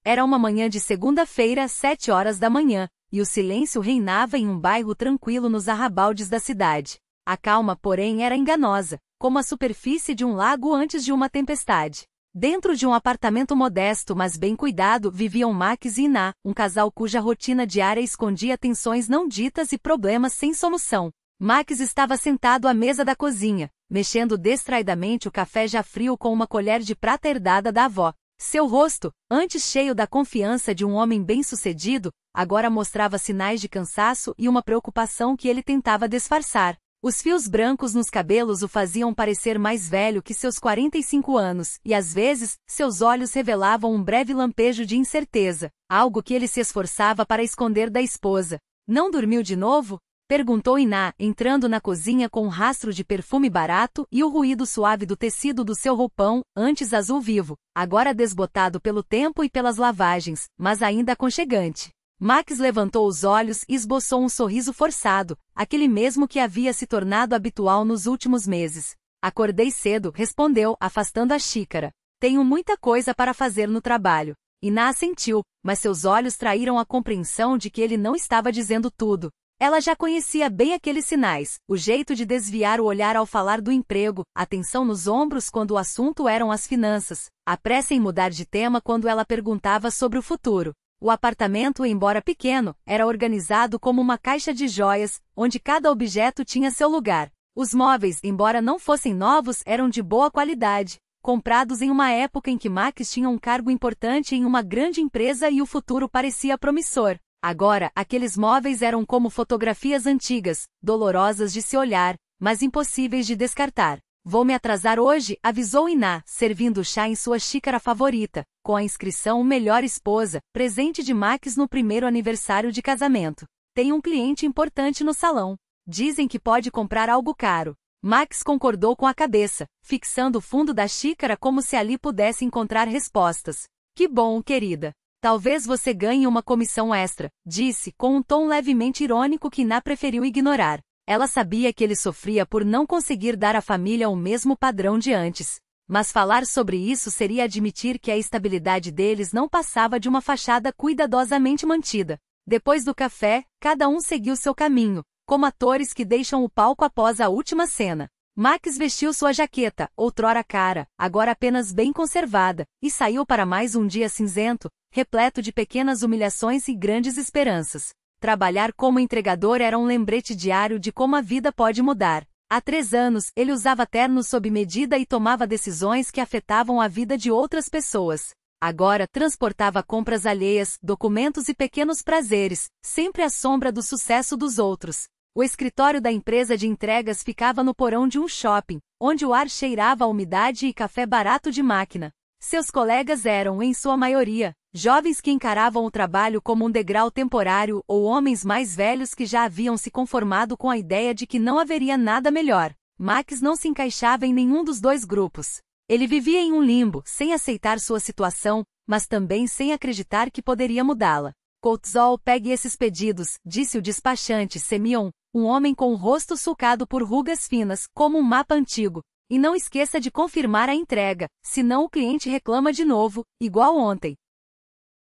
Era uma manhã de segunda-feira, 7 horas da manhã, e o silêncio reinava em um bairro tranquilo nos arrabaldes da cidade. A calma, porém, era enganosa, como a superfície de um lago antes de uma tempestade. Dentro de um apartamento modesto, mas bem cuidado, viviam Max e Iná, um casal cuja rotina diária escondia tensões não ditas e problemas sem solução. Max estava sentado à mesa da cozinha, mexendo distraidamente o café já frio com uma colher de prata herdada da avó. Seu rosto, antes cheio da confiança de um homem bem-sucedido, agora mostrava sinais de cansaço e uma preocupação que ele tentava disfarçar. Os fios brancos nos cabelos o faziam parecer mais velho que seus 45 anos, e às vezes, seus olhos revelavam um breve lampejo de incerteza, algo que ele se esforçava para esconder da esposa. Não dormiu de novo? Perguntou Iná, entrando na cozinha com um rastro de perfume barato e o ruído suave do tecido do seu roupão, antes azul vivo, agora desbotado pelo tempo e pelas lavagens, mas ainda aconchegante. Max levantou os olhos e esboçou um sorriso forçado, aquele mesmo que havia se tornado habitual nos últimos meses. Acordei cedo, respondeu, afastando a xícara. Tenho muita coisa para fazer no trabalho. Iná assentiu, mas seus olhos traíram a compreensão de que ele não estava dizendo tudo. Ela já conhecia bem aqueles sinais, o jeito de desviar o olhar ao falar do emprego, a tensão nos ombros quando o assunto eram as finanças, a pressa em mudar de tema quando ela perguntava sobre o futuro. O apartamento, embora pequeno, era organizado como uma caixa de joias, onde cada objeto tinha seu lugar. Os móveis, embora não fossem novos, eram de boa qualidade, comprados em uma época em que Max tinha um cargo importante em uma grande empresa e o futuro parecia promissor. Agora, aqueles móveis eram como fotografias antigas, dolorosas de se olhar, mas impossíveis de descartar. Vou me atrasar hoje, avisou Iná, servindo chá em sua xícara favorita, com a inscrição Melhor Esposa, presente de Max no primeiro aniversário de casamento. Tem um cliente importante no salão. Dizem que pode comprar algo caro. Max concordou com a cabeça, fixando o fundo da xícara como se ali pudesse encontrar respostas. Que bom, querida. Talvez você ganhe uma comissão extra, disse, com um tom levemente irônico que Iná preferiu ignorar. Ela sabia que ele sofria por não conseguir dar à família o mesmo padrão de antes. Mas falar sobre isso seria admitir que a estabilidade deles não passava de uma fachada cuidadosamente mantida. Depois do café, cada um seguiu seu caminho, como atores que deixam o palco após a última cena. Max vestiu sua jaqueta, outrora cara, agora apenas bem conservada, e saiu para mais um dia cinzento, repleto de pequenas humilhações e grandes esperanças. Trabalhar como entregador era um lembrete diário de como a vida pode mudar. Há 3 anos, ele usava terno sob medida e tomava decisões que afetavam a vida de outras pessoas. Agora, transportava compras alheias, documentos e pequenos prazeres, sempre à sombra do sucesso dos outros. O escritório da empresa de entregas ficava no porão de um shopping, onde o ar cheirava a umidade e café barato de máquina. Seus colegas eram, em sua maioria, jovens que encaravam o trabalho como um degrau temporário ou homens mais velhos que já haviam se conformado com a ideia de que não haveria nada melhor. Max não se encaixava em nenhum dos dois grupos. Ele vivia em um limbo, sem aceitar sua situação, mas também sem acreditar que poderia mudá-la. Cotzol, pegue esses pedidos, disse o despachante Semyon, um homem com o rosto sulcado por rugas finas, como um mapa antigo. E não esqueça de confirmar a entrega, senão o cliente reclama de novo, igual ontem.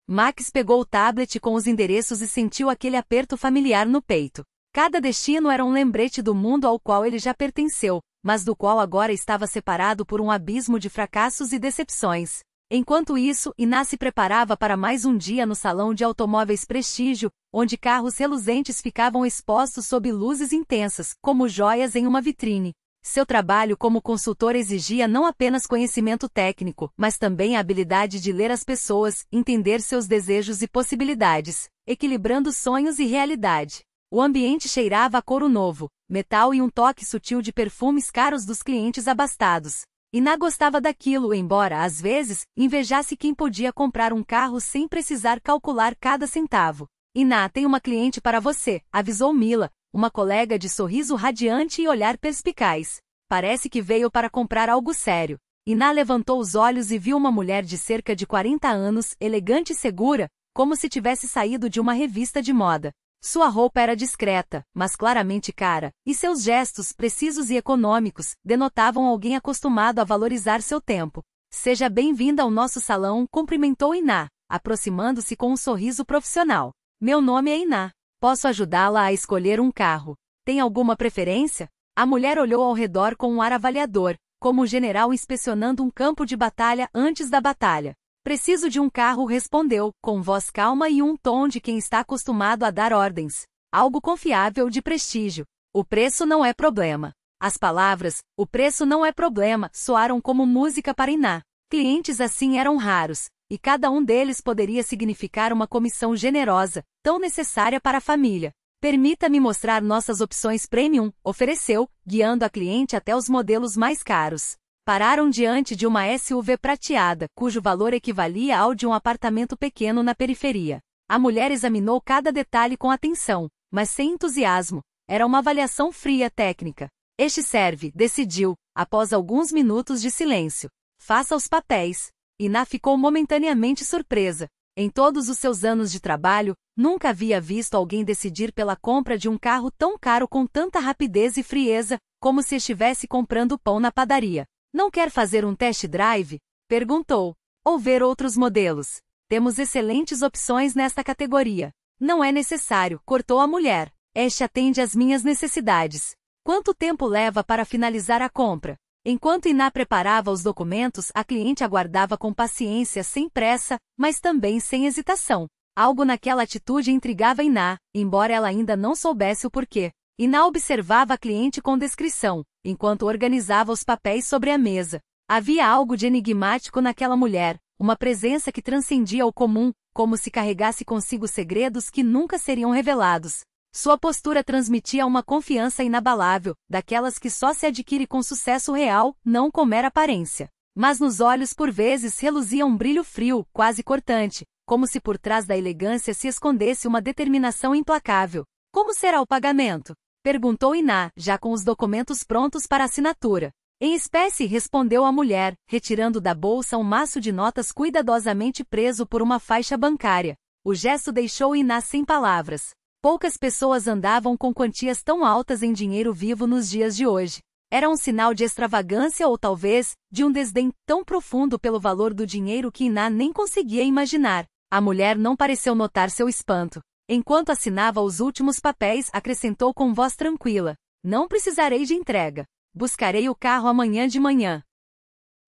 Max pegou o tablet com os endereços e sentiu aquele aperto familiar no peito. Cada destino era um lembrete do mundo ao qual ele já pertenceu, mas do qual agora estava separado por um abismo de fracassos e decepções. Enquanto isso, Iná se preparava para mais um dia no salão de automóveis Prestígio, onde carros reluzentes ficavam expostos sob luzes intensas, como joias em uma vitrine. Seu trabalho como consultor exigia não apenas conhecimento técnico, mas também a habilidade de ler as pessoas, entender seus desejos e possibilidades, equilibrando sonhos e realidade. O ambiente cheirava a couro novo, metal e um toque sutil de perfumes caros dos clientes abastados. Iná gostava daquilo, embora, às vezes, invejasse quem podia comprar um carro sem precisar calcular cada centavo. Iná, tem uma cliente para você, avisou Mila, uma colega de sorriso radiante e olhar perspicaz. Parece que veio para comprar algo sério. Iná levantou os olhos e viu uma mulher de cerca de 40 anos, elegante e segura, como se tivesse saído de uma revista de moda. Sua roupa era discreta, mas claramente cara, e seus gestos, precisos e econômicos, denotavam alguém acostumado a valorizar seu tempo. Seja bem-vinda ao nosso salão, cumprimentou Iná. aproximando-se com um sorriso profissional. Meu nome é Iná. Posso ajudá-la a escolher um carro. Tem alguma preferência? A mulher olhou ao redor com um ar avaliador, como o general inspecionando um campo de batalha antes da batalha. Preciso de um carro, respondeu, com voz calma e um tom de quem está acostumado a dar ordens. Algo confiável, de prestígio. O preço não é problema. As palavras, o preço não é problema, soaram como música para Iná. Clientes assim eram raros, e cada um deles poderia significar uma comissão generosa, tão necessária para a família. Permita-me mostrar nossas opções premium, ofereceu, guiando a cliente até os modelos mais caros. Pararam diante de uma SUV prateada, cujo valor equivalia ao de um apartamento pequeno na periferia. A mulher examinou cada detalhe com atenção, mas sem entusiasmo. Era uma avaliação fria técnica. Este serve, decidiu, após alguns minutos de silêncio. Faça os papéis. Iná ficou momentaneamente surpresa. Em todos os seus anos de trabalho, nunca havia visto alguém decidir pela compra de um carro tão caro com tanta rapidez e frieza, como se estivesse comprando pão na padaria. Não quer fazer um test drive? Perguntou. Ou ver outros modelos? Temos excelentes opções nesta categoria. Não é necessário, cortou a mulher. Este atende às minhas necessidades. Quanto tempo leva para finalizar a compra? Enquanto Iná preparava os documentos, a cliente aguardava com paciência, sem pressa, mas também sem hesitação. Algo naquela atitude intrigava Iná, embora ela ainda não soubesse o porquê. Iná observava a cliente com descrição, enquanto organizava os papéis sobre a mesa. Havia algo de enigmático naquela mulher, uma presença que transcendia o comum, como se carregasse consigo segredos que nunca seriam revelados. Sua postura transmitia uma confiança inabalável, daquelas que só se adquire com sucesso real, não com mera aparência. Mas nos olhos por vezes reluzia um brilho frio, quase cortante, como se por trás da elegância se escondesse uma determinação implacável. Como será o pagamento? Perguntou Iná, já com os documentos prontos para assinatura. Em espécie, respondeu a mulher, retirando da bolsa um maço de notas cuidadosamente preso por uma faixa bancária. O gesto deixou Iná sem palavras. Poucas pessoas andavam com quantias tão altas em dinheiro vivo nos dias de hoje. Era um sinal de extravagância ou talvez, de um desdém tão profundo pelo valor do dinheiro que Iná nem conseguia imaginar. A mulher não pareceu notar seu espanto. Enquanto assinava os últimos papéis, acrescentou com voz tranquila. Não precisarei de entrega. Buscarei o carro amanhã de manhã.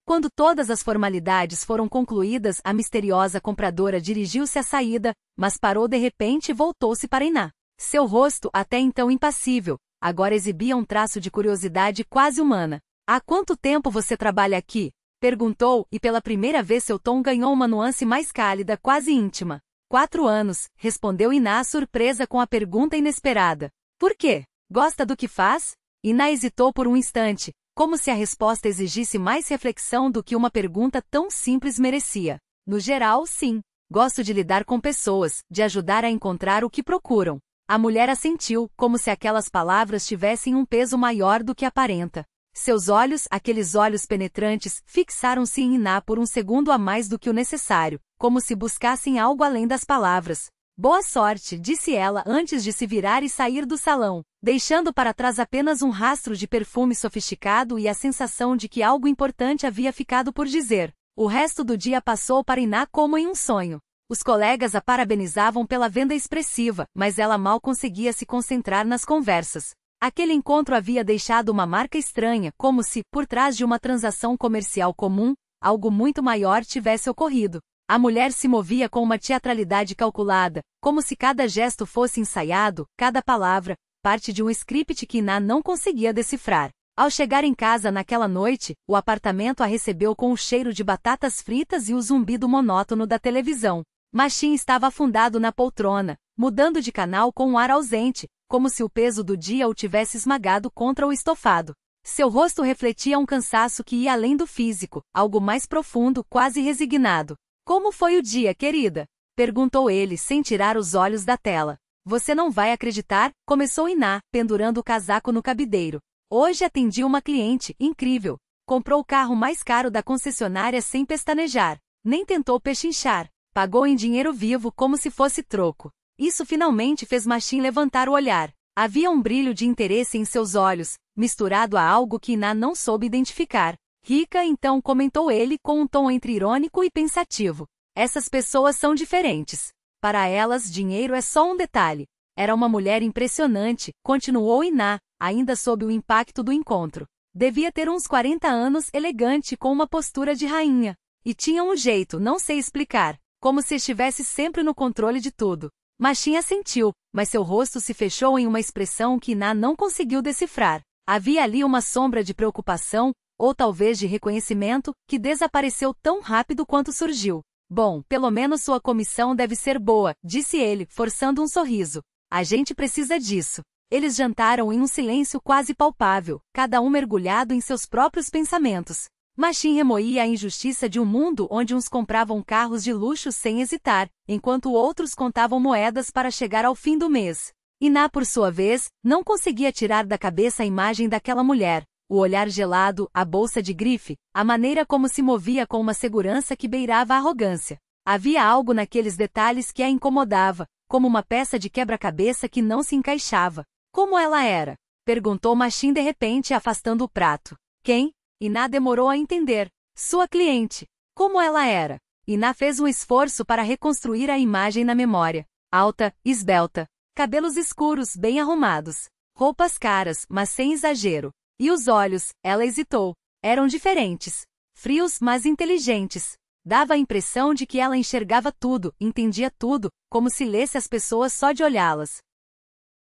Quando todas as formalidades foram concluídas, a misteriosa compradora dirigiu-se à saída, mas parou de repente e voltou-se para Iná. Seu rosto, até então impassível, agora exibia um traço de curiosidade quase humana. Há quanto tempo você trabalha aqui? Perguntou, e pela primeira vez seu tom ganhou uma nuance mais cálida, quase íntima. 4 anos, respondeu Iná, surpresa com a pergunta inesperada. Por quê? Gosta do que faz? Iná hesitou por um instante, como se a resposta exigisse mais reflexão do que uma pergunta tão simples merecia. No geral, sim. Gosto de lidar com pessoas, de ajudar a encontrar o que procuram. A mulher assentiu, como se aquelas palavras tivessem um peso maior do que aparenta. Seus olhos, aqueles olhos penetrantes, fixaram-se em Iná por um segundo a mais do que o necessário, como se buscassem algo além das palavras. Boa sorte, disse ela antes de se virar e sair do salão, deixando para trás apenas um rastro de perfume sofisticado e a sensação de que algo importante havia ficado por dizer. O resto do dia passou para Iná como em um sonho. Os colegas a parabenizavam pela venda expressiva, mas ela mal conseguia se concentrar nas conversas. Aquele encontro havia deixado uma marca estranha, como se, por trás de uma transação comercial comum, algo muito maior tivesse ocorrido. A mulher se movia com uma teatralidade calculada, como se cada gesto fosse ensaiado, cada palavra, parte de um script que Iná não conseguia decifrar. Ao chegar em casa naquela noite, o apartamento a recebeu com o cheiro de batatas fritas e o zumbido monótono da televisão. Machin estava afundado na poltrona, mudando de canal com um ar ausente, como se o peso do dia o tivesse esmagado contra o estofado. Seu rosto refletia um cansaço que ia além do físico, algo mais profundo, quase resignado. Como foi o dia, querida? Perguntou ele, sem tirar os olhos da tela. Você não vai acreditar, começou Iná, pendurando o casaco no cabideiro. Hoje atendi uma cliente, incrível. Comprou o carro mais caro da concessionária sem pestanejar. Nem tentou pechinchar. Pagou em dinheiro vivo como se fosse troco. Isso finalmente fez Machin levantar o olhar. Havia um brilho de interesse em seus olhos, misturado a algo que Iná não soube identificar. Rica, então, comentou ele com um tom entre irônico e pensativo. Essas pessoas são diferentes. Para elas, dinheiro é só um detalhe. Era uma mulher impressionante, continuou Iná, ainda sob o impacto do encontro. Devia ter uns 40 anos, elegante, com uma postura de rainha. E tinha um jeito, não sei explicar, como se estivesse sempre no controle de tudo. Machin assentiu, mas seu rosto se fechou em uma expressão que Iná não conseguiu decifrar. Havia ali uma sombra de preocupação, ou talvez de reconhecimento, que desapareceu tão rápido quanto surgiu. Bom, pelo menos sua comissão deve ser boa, disse ele, forçando um sorriso. A gente precisa disso. Eles jantaram em um silêncio quase palpável, cada um mergulhado em seus próprios pensamentos. Machin remoía a injustiça de um mundo onde uns compravam carros de luxo sem hesitar, enquanto outros contavam moedas para chegar ao fim do mês. Iná, por sua vez, não conseguia tirar da cabeça a imagem daquela mulher, o olhar gelado, a bolsa de grife, a maneira como se movia com uma segurança que beirava a arrogância. Havia algo naqueles detalhes que a incomodava, como uma peça de quebra-cabeça que não se encaixava. Como ela era? Perguntou Machin de repente, afastando o prato. Quem? Iná demorou a entender. Sua cliente. Como ela era? Iná fez um esforço para reconstruir a imagem na memória. Alta, esbelta. Cabelos escuros, bem arrumados. Roupas caras, mas sem exagero. E os olhos, ela hesitou. Eram diferentes. Frios, mas inteligentes. Dava a impressão de que ela enxergava tudo, entendia tudo, como se lesse as pessoas só de olhá-las.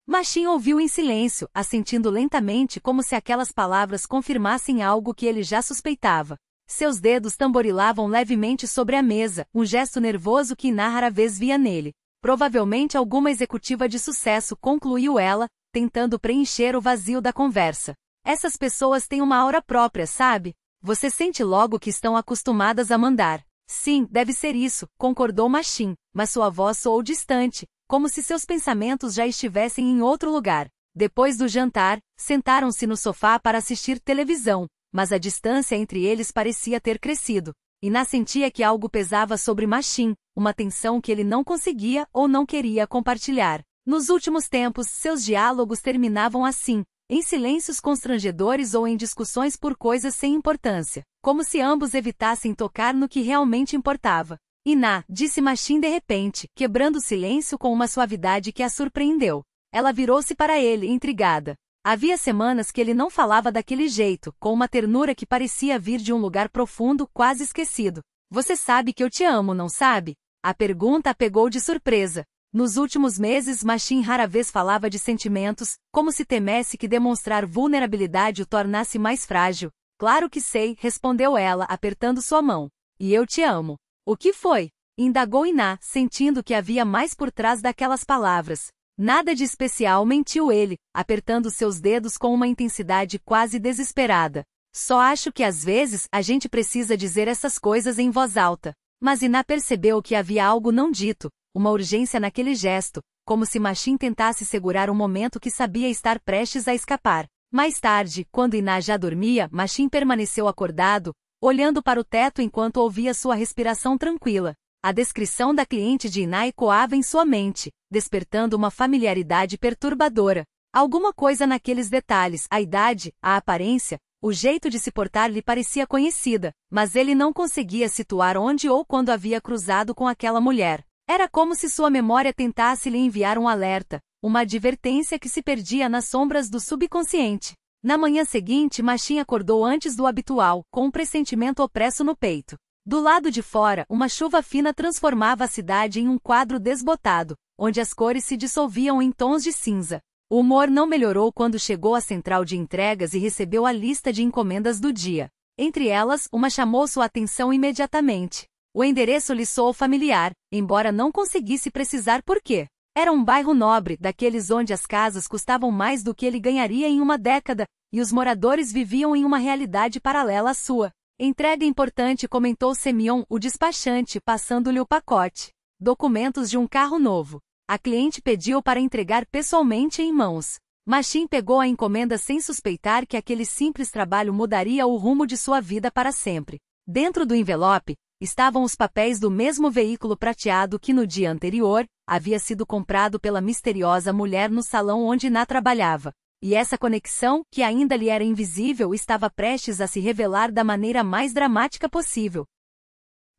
Machin ouviu em silêncio, assentindo lentamente como se aquelas palavras confirmassem algo que ele já suspeitava. Seus dedos tamborilavam levemente sobre a mesa, um gesto nervoso que Iná rara vez via nele. Provavelmente alguma executiva de sucesso, concluiu ela, tentando preencher o vazio da conversa. Essas pessoas têm uma aura própria, sabe? Você sente logo que estão acostumadas a mandar. Sim, deve ser isso, concordou Machin, mas sua voz soou distante, como se seus pensamentos já estivessem em outro lugar. Depois do jantar, sentaram-se no sofá para assistir televisão, mas a distância entre eles parecia ter crescido. Iná sentia que algo pesava sobre Machin, uma tensão que ele não conseguia ou não queria compartilhar. Nos últimos tempos, seus diálogos terminavam assim, em silêncios constrangedores ou em discussões por coisas sem importância, como se ambos evitassem tocar no que realmente importava. Iná, disse Machin de repente, quebrando o silêncio com uma suavidade que a surpreendeu. Ela virou-se para ele, intrigada. Havia semanas que ele não falava daquele jeito, com uma ternura que parecia vir de um lugar profundo, quase esquecido. Você sabe que eu te amo, não sabe? A pergunta a pegou de surpresa. Nos últimos meses, Machin rara vez falava de sentimentos, como se temesse que demonstrar vulnerabilidade o tornasse mais frágil. Claro que sei, respondeu ela, apertando sua mão. E eu te amo. O que foi? Indagou Iná, sentindo que havia mais por trás daquelas palavras. Nada de especial, mentiu ele, apertando seus dedos com uma intensidade quase desesperada. Só acho que às vezes a gente precisa dizer essas coisas em voz alta. Mas Iná percebeu que havia algo não dito, uma urgência naquele gesto, como se Machin tentasse segurar um momento que sabia estar prestes a escapar. Mais tarde, quando Iná já dormia, Machin permaneceu acordado, olhando para o teto enquanto ouvia sua respiração tranquila. A descrição da cliente de Iná ecoava em sua mente, despertando uma familiaridade perturbadora. Alguma coisa naqueles detalhes, a idade, a aparência, o jeito de se portar lhe parecia conhecida, mas ele não conseguia situar onde ou quando havia cruzado com aquela mulher. Era como se sua memória tentasse lhe enviar um alerta, uma advertência que se perdia nas sombras do subconsciente. Na manhã seguinte, Machin acordou antes do habitual, com um pressentimento opresso no peito. Do lado de fora, uma chuva fina transformava a cidade em um quadro desbotado, onde as cores se dissolviam em tons de cinza. O humor não melhorou quando chegou à central de entregas e recebeu a lista de encomendas do dia. Entre elas, uma chamou sua atenção imediatamente. O endereço lhe soou familiar, embora não conseguisse precisar por quê. Era um bairro nobre, daqueles onde as casas custavam mais do que ele ganharia em uma década, e os moradores viviam em uma realidade paralela à sua. Entrega importante, comentou Semyon, o despachante, passando-lhe o pacote. Documentos de um carro novo. A cliente pediu para entregar pessoalmente em mãos. Machin pegou a encomenda sem suspeitar que aquele simples trabalho mudaria o rumo de sua vida para sempre. Dentro do envelope, estavam os papéis do mesmo veículo prateado que no dia anterior, havia sido comprado pela misteriosa mulher no salão onde Iná trabalhava. E essa conexão, que ainda lhe era invisível, estava prestes a se revelar da maneira mais dramática possível.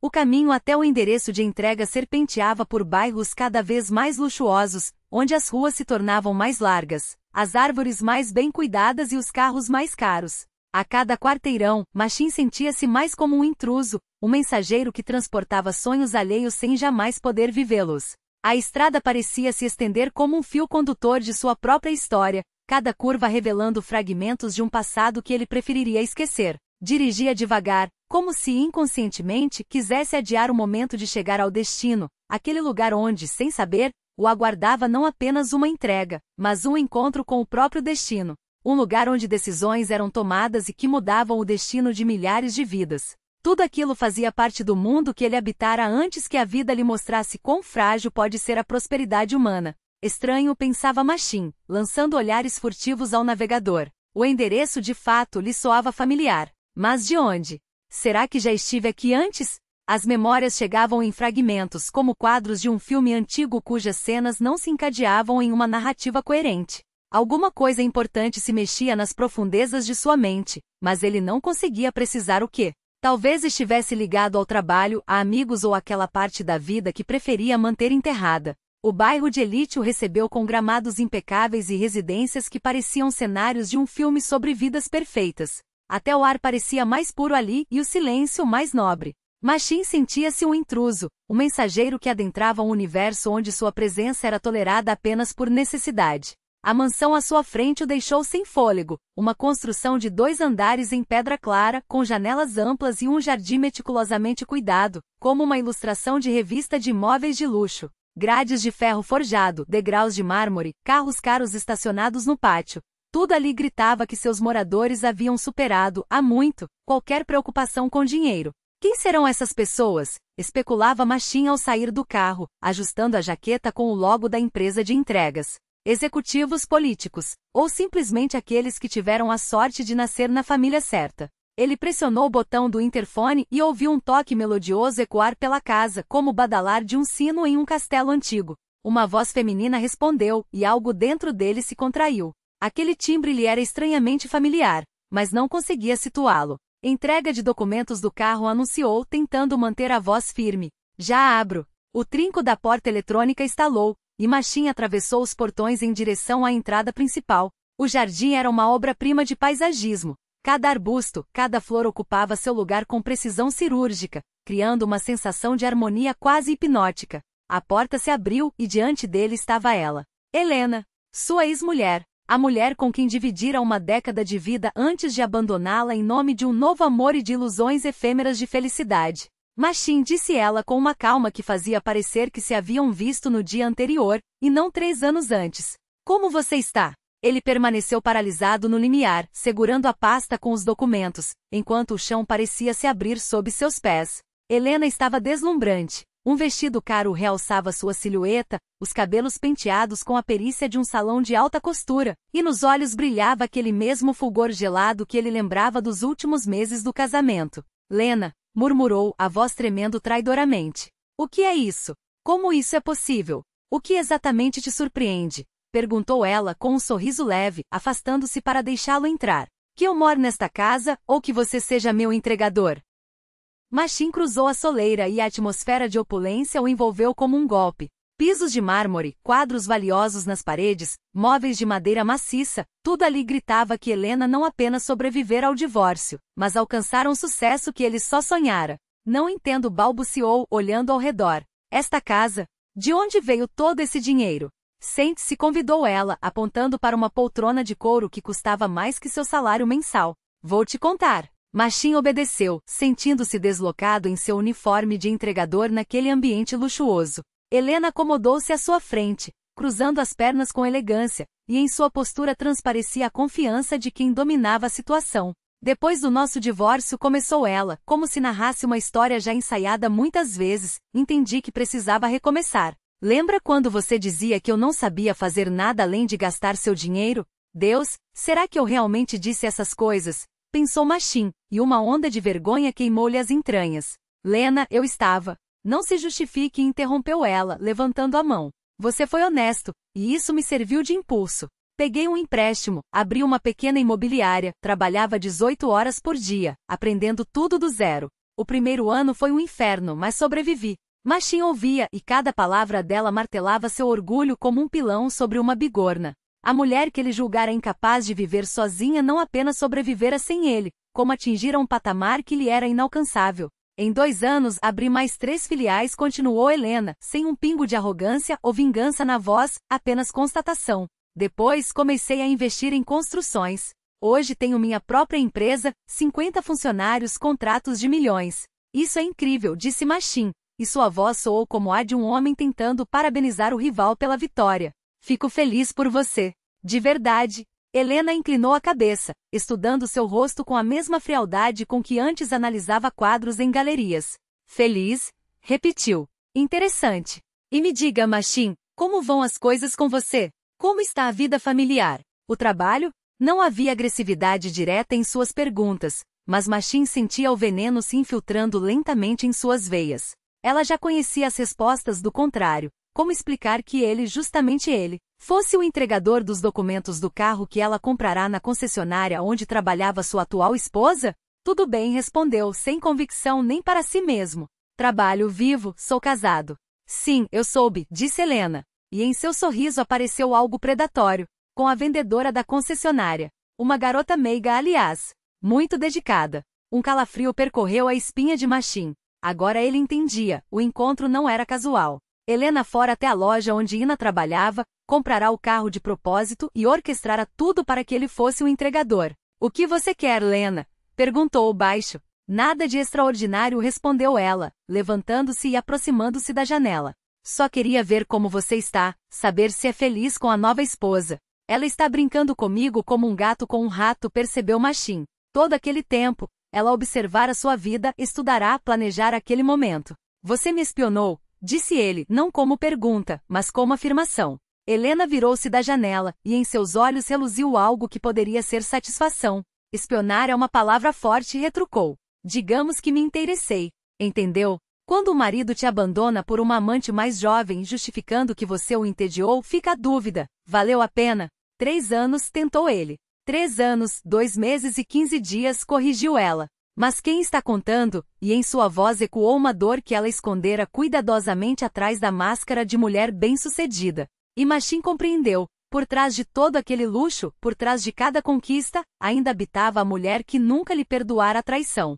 O caminho até o endereço de entrega serpenteava por bairros cada vez mais luxuosos, onde as ruas se tornavam mais largas, as árvores mais bem cuidadas e os carros mais caros. A cada quarteirão, Machine sentia-se mais como um intruso, um mensageiro que transportava sonhos alheios sem jamais poder vivê-los. A estrada parecia se estender como um fio condutor de sua própria história, cada curva revelando fragmentos de um passado que ele preferiria esquecer. Dirigia devagar, como se inconscientemente quisesse adiar o momento de chegar ao destino, aquele lugar onde, sem saber, o aguardava não apenas uma entrega, mas um encontro com o próprio destino. Um lugar onde decisões eram tomadas e que mudavam o destino de milhares de vidas. Tudo aquilo fazia parte do mundo que ele habitara antes que a vida lhe mostrasse quão frágil pode ser a prosperidade humana. Estranho, pensava Machine, lançando olhares furtivos ao navegador. O endereço de fato lhe soava familiar. Mas de onde? Será que já estive aqui antes? As memórias chegavam em fragmentos, como quadros de um filme antigo cujas cenas não se encadeavam em uma narrativa coerente. Alguma coisa importante se mexia nas profundezas de sua mente, mas ele não conseguia precisar o quê. Talvez estivesse ligado ao trabalho, a amigos ou àquela parte da vida que preferia manter enterrada. O bairro de elite o recebeu com gramados impecáveis e residências que pareciam cenários de um filme sobre vidas perfeitas. Até o ar parecia mais puro ali e o silêncio mais nobre. Machine sentia-se um intruso, um mensageiro que adentrava um universo onde sua presença era tolerada apenas por necessidade. A mansão à sua frente o deixou sem fôlego, uma construção de 2 andares em pedra clara, com janelas amplas e um jardim meticulosamente cuidado, como uma ilustração de revista de imóveis de luxo. Grades de ferro forjado, degraus de mármore, carros caros estacionados no pátio. Tudo ali gritava que seus moradores haviam superado, há muito, qualquer preocupação com dinheiro. Quem serão essas pessoas? Especulava Machine ao sair do carro, ajustando a jaqueta com o logo da empresa de entregas. Executivos políticos, ou simplesmente aqueles que tiveram a sorte de nascer na família certa. Ele pressionou o botão do interfone e ouviu um toque melodioso ecoar pela casa, como o badalar de um sino em um castelo antigo. Uma voz feminina respondeu, e algo dentro dele se contraiu. Aquele timbre lhe era estranhamente familiar, mas não conseguia situá-lo. Entrega de documentos do carro anunciou, tentando manter a voz firme. Já abro. O trinco da porta eletrônica estalou, e Machine atravessou os portões em direção à entrada principal. O jardim era uma obra-prima de paisagismo. Cada arbusto, cada flor ocupava seu lugar com precisão cirúrgica, criando uma sensação de harmonia quase hipnótica. A porta se abriu e diante dele estava ela. Helena, sua ex-mulher. A mulher com quem dividira uma década de vida antes de abandoná-la em nome de um novo amor e de ilusões efêmeras de felicidade. Machine, disse ela com uma calma que fazia parecer que se haviam visto no dia anterior, e não 3 anos antes. Como você está? Ele permaneceu paralisado no limiar, segurando a pasta com os documentos, enquanto o chão parecia se abrir sob seus pés. Helena estava deslumbrante. Um vestido caro realçava sua silhueta, os cabelos penteados com a perícia de um salão de alta costura, e nos olhos brilhava aquele mesmo fulgor gelado que ele lembrava dos últimos meses do casamento. Lena, murmurou, a voz tremendo traidoramente. O que é isso? Como isso é possível? O que exatamente te surpreende? Perguntou ela com um sorriso leve, afastando-se para deixá-lo entrar. Que eu moro nesta casa, ou que você seja meu entregador? Machine cruzou a soleira e a atmosfera de opulência o envolveu como um golpe. Pisos de mármore, quadros valiosos nas paredes, móveis de madeira maciça, tudo ali gritava que Helena não apenas sobrevivera ao divórcio, mas alcançara um sucesso que ele só sonhara. Não entendo, balbuciou, olhando ao redor. Esta casa? De onde veio todo esse dinheiro? Sente-se, convidou ela, apontando para uma poltrona de couro que custava mais que seu salário mensal. Vou te contar. Machine obedeceu, sentindo-se deslocado em seu uniforme de entregador naquele ambiente luxuoso. Helena acomodou-se à sua frente, cruzando as pernas com elegância, e em sua postura transparecia a confiança de quem dominava a situação. Depois do nosso divórcio, começou ela, como se narrasse uma história já ensaiada muitas vezes, entendi que precisava recomeçar. Lembra quando você dizia que eu não sabia fazer nada além de gastar seu dinheiro? Deus, será que eu realmente disse essas coisas? Pensou Machine, e uma onda de vergonha queimou-lhe as entranhas. Lena, eu estava. Não se justifique, interrompeu ela, levantando a mão. Você foi honesto, e isso me serviu de impulso. Peguei um empréstimo, abri uma pequena imobiliária, trabalhava 18 horas por dia, aprendendo tudo do zero. O primeiro ano foi um inferno, mas sobrevivi. Machin ouvia, e cada palavra dela martelava seu orgulho como um pilão sobre uma bigorna. A mulher que ele julgara incapaz de viver sozinha não apenas sobrevivera sem ele, como atingira um patamar que lhe era inalcançável. Em 2 anos abri mais 3 filiais, continuou Helena, sem um pingo de arrogância ou vingança na voz, apenas constatação. Depois comecei a investir em construções. Hoje tenho minha própria empresa, 50 funcionários, contratos de milhões. Isso é incrível, disse Machin, e sua voz soou como a de um homem tentando parabenizar o rival pela vitória. Fico feliz por você. De verdade. Helena inclinou a cabeça, estudando seu rosto com a mesma frialdade com que antes analisava quadros em galerias. Feliz? Repetiu. Interessante. E me diga, Machin, como vão as coisas com você? Como está a vida familiar? O trabalho? Não havia agressividade direta em suas perguntas, mas Machin sentia o veneno se infiltrando lentamente em suas veias. Ela já conhecia as respostas do contrário. Como explicar que ele, justamente ele, fosse o entregador dos documentos do carro que ela comprará na concessionária onde trabalhava sua atual esposa? Tudo bem, respondeu, sem convicção nem para si mesmo. Trabalho vivo, sou casado. Sim, eu soube, disse Helena. E em seu sorriso apareceu algo predatório, com a vendedora da concessionária. Uma garota meiga, aliás. Muito dedicada. Um calafrio percorreu a espinha de Machin. Agora ele entendia, o encontro não era casual. Helena fora até a loja onde Ina trabalhava, comprará o carro de propósito e orquestrara tudo para que ele fosse o entregador. O que você quer, Lena? Perguntou baixo. Nada de extraordinário, respondeu ela, levantando-se e aproximando-se da janela. Só queria ver como você está, saber se é feliz com a nova esposa. Ela está brincando comigo como um gato com um rato, percebeu Machin. Todo aquele tempo, ela observara sua vida, estudará, planejar aquele momento. Você me espionou, disse ele, não como pergunta, mas como afirmação. Helena virou-se da janela, e em seus olhos reluziu algo que poderia ser satisfação. Espionar é uma palavra forte, retrucou. Digamos que me interessei. Entendeu? Quando o marido te abandona por uma amante mais jovem, justificando que você o entediou, fica a dúvida. Valeu a pena? 3 anos, tentou ele. 3 anos, 2 meses e 15 dias, corrigiu ela. Mas quem está contando? E em sua voz ecoou uma dor que ela escondera cuidadosamente atrás da máscara de mulher bem-sucedida. E Machin compreendeu. Por trás de todo aquele luxo, por trás de cada conquista, ainda habitava a mulher que nunca lhe perdoara a traição.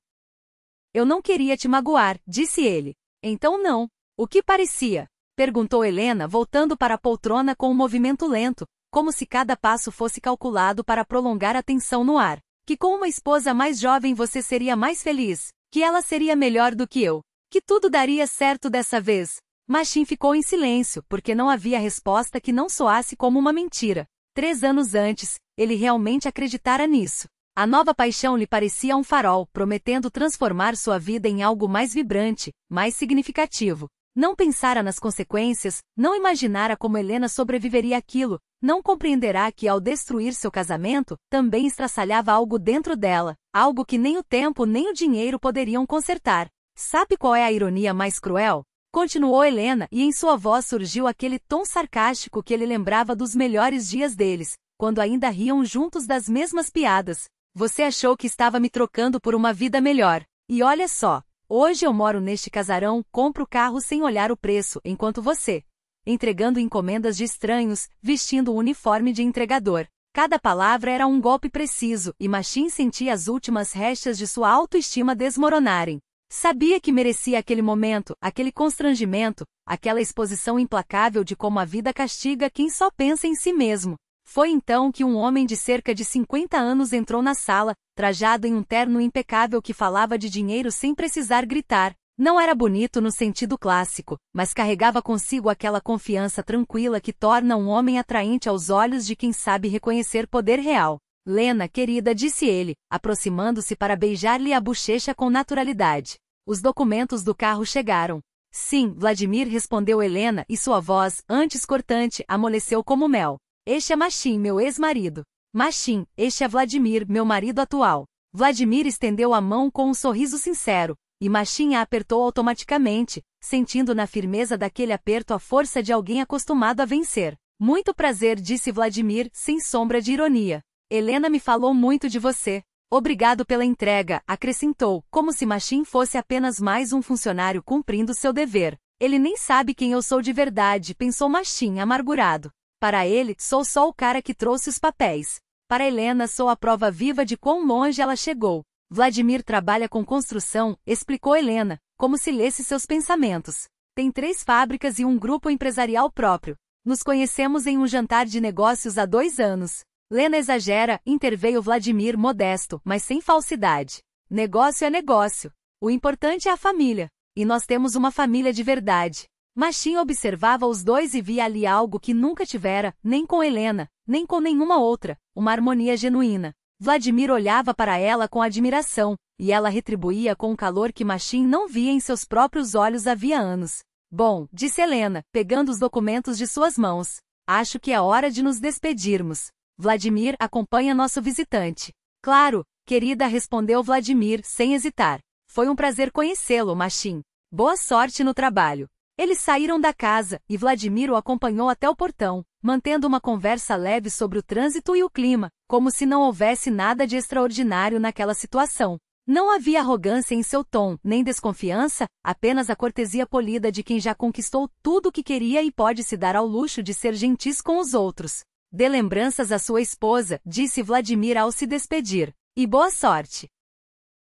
Eu não queria te magoar, disse ele. Então não. O que parecia? Perguntou Helena, voltando para a poltrona com um movimento lento, como se cada passo fosse calculado para prolongar a tensão no ar. Que com uma esposa mais jovem você seria mais feliz, que ela seria melhor do que eu, que tudo daria certo dessa vez. Machin ficou em silêncio, porque não havia resposta que não soasse como uma mentira. 3 anos antes, ele realmente acreditara nisso. A nova paixão lhe parecia um farol, prometendo transformar sua vida em algo mais vibrante, mais significativo. Não pensara nas consequências, não imaginara como Helena sobreviveria àquilo, não compreenderá que ao destruir seu casamento, também estraçalhava algo dentro dela, algo que nem o tempo nem o dinheiro poderiam consertar. Sabe qual é a ironia mais cruel? Continuou Helena, e em sua voz surgiu aquele tom sarcástico que ele lembrava dos melhores dias deles, quando ainda riam juntos das mesmas piadas. Você achou que estava me trocando por uma vida melhor. E olha só, hoje eu moro neste casarão, compro carro sem olhar o preço, enquanto você, entregando encomendas de estranhos, vestindo o uniforme de entregador. Cada palavra era um golpe preciso, e Machin sentia as últimas restas de sua autoestima desmoronarem. Sabia que merecia aquele momento, aquele constrangimento, aquela exposição implacável de como a vida castiga quem só pensa em si mesmo. Foi então que um homem de cerca de 50 anos entrou na sala, trajado em um terno impecável que falava de dinheiro sem precisar gritar. Não era bonito no sentido clássico, mas carregava consigo aquela confiança tranquila que torna um homem atraente aos olhos de quem sabe reconhecer poder real. Lena, querida, disse ele, aproximando-se para beijar-lhe a bochecha com naturalidade. Os documentos do carro chegaram. Sim, Vladimir, respondeu Helena, e sua voz, antes cortante, amoleceu como mel. Este é Machin, meu ex-marido. Machin, este é Vladimir, meu marido atual. Vladimir estendeu a mão com um sorriso sincero, e Machin a apertou automaticamente, sentindo na firmeza daquele aperto a força de alguém acostumado a vencer. Muito prazer, disse Vladimir, sem sombra de ironia. Helena me falou muito de você. Obrigado pela entrega, acrescentou, como se Machine fosse apenas mais um funcionário cumprindo seu dever. Ele nem sabe quem eu sou de verdade, pensou Machine amargurado. Para ele, sou só o cara que trouxe os papéis. Para Helena, sou a prova viva de quão longe ela chegou. Vladimir trabalha com construção, explicou Helena, como se lesse seus pensamentos. Tem 3 fábricas e um grupo empresarial próprio. Nos conhecemos em um jantar de negócios há 2 anos. Lena exagera, interveio Vladimir modesto, mas sem falsidade. Negócio é negócio. O importante é a família. E nós temos uma família de verdade. Machine observava os dois e via ali algo que nunca tivera, nem com Helena, nem com nenhuma outra, uma harmonia genuína. Vladimir olhava para ela com admiração, e ela retribuía com um calor que Machine não via em seus próprios olhos havia anos. Bom, disse Helena, pegando os documentos de suas mãos. Acho que é hora de nos despedirmos. Vladimir, acompanha nosso visitante. Claro, querida, respondeu Vladimir, sem hesitar. Foi um prazer conhecê-lo, Machine. Boa sorte no trabalho. Eles saíram da casa, e Vladimir o acompanhou até o portão, mantendo uma conversa leve sobre o trânsito e o clima, como se não houvesse nada de extraordinário naquela situação. Não havia arrogância em seu tom, nem desconfiança, apenas a cortesia polida de quem já conquistou tudo o que queria e pode se dar ao luxo de ser gentis com os outros. Dê lembranças à sua esposa, disse Vladimir ao se despedir. E boa sorte.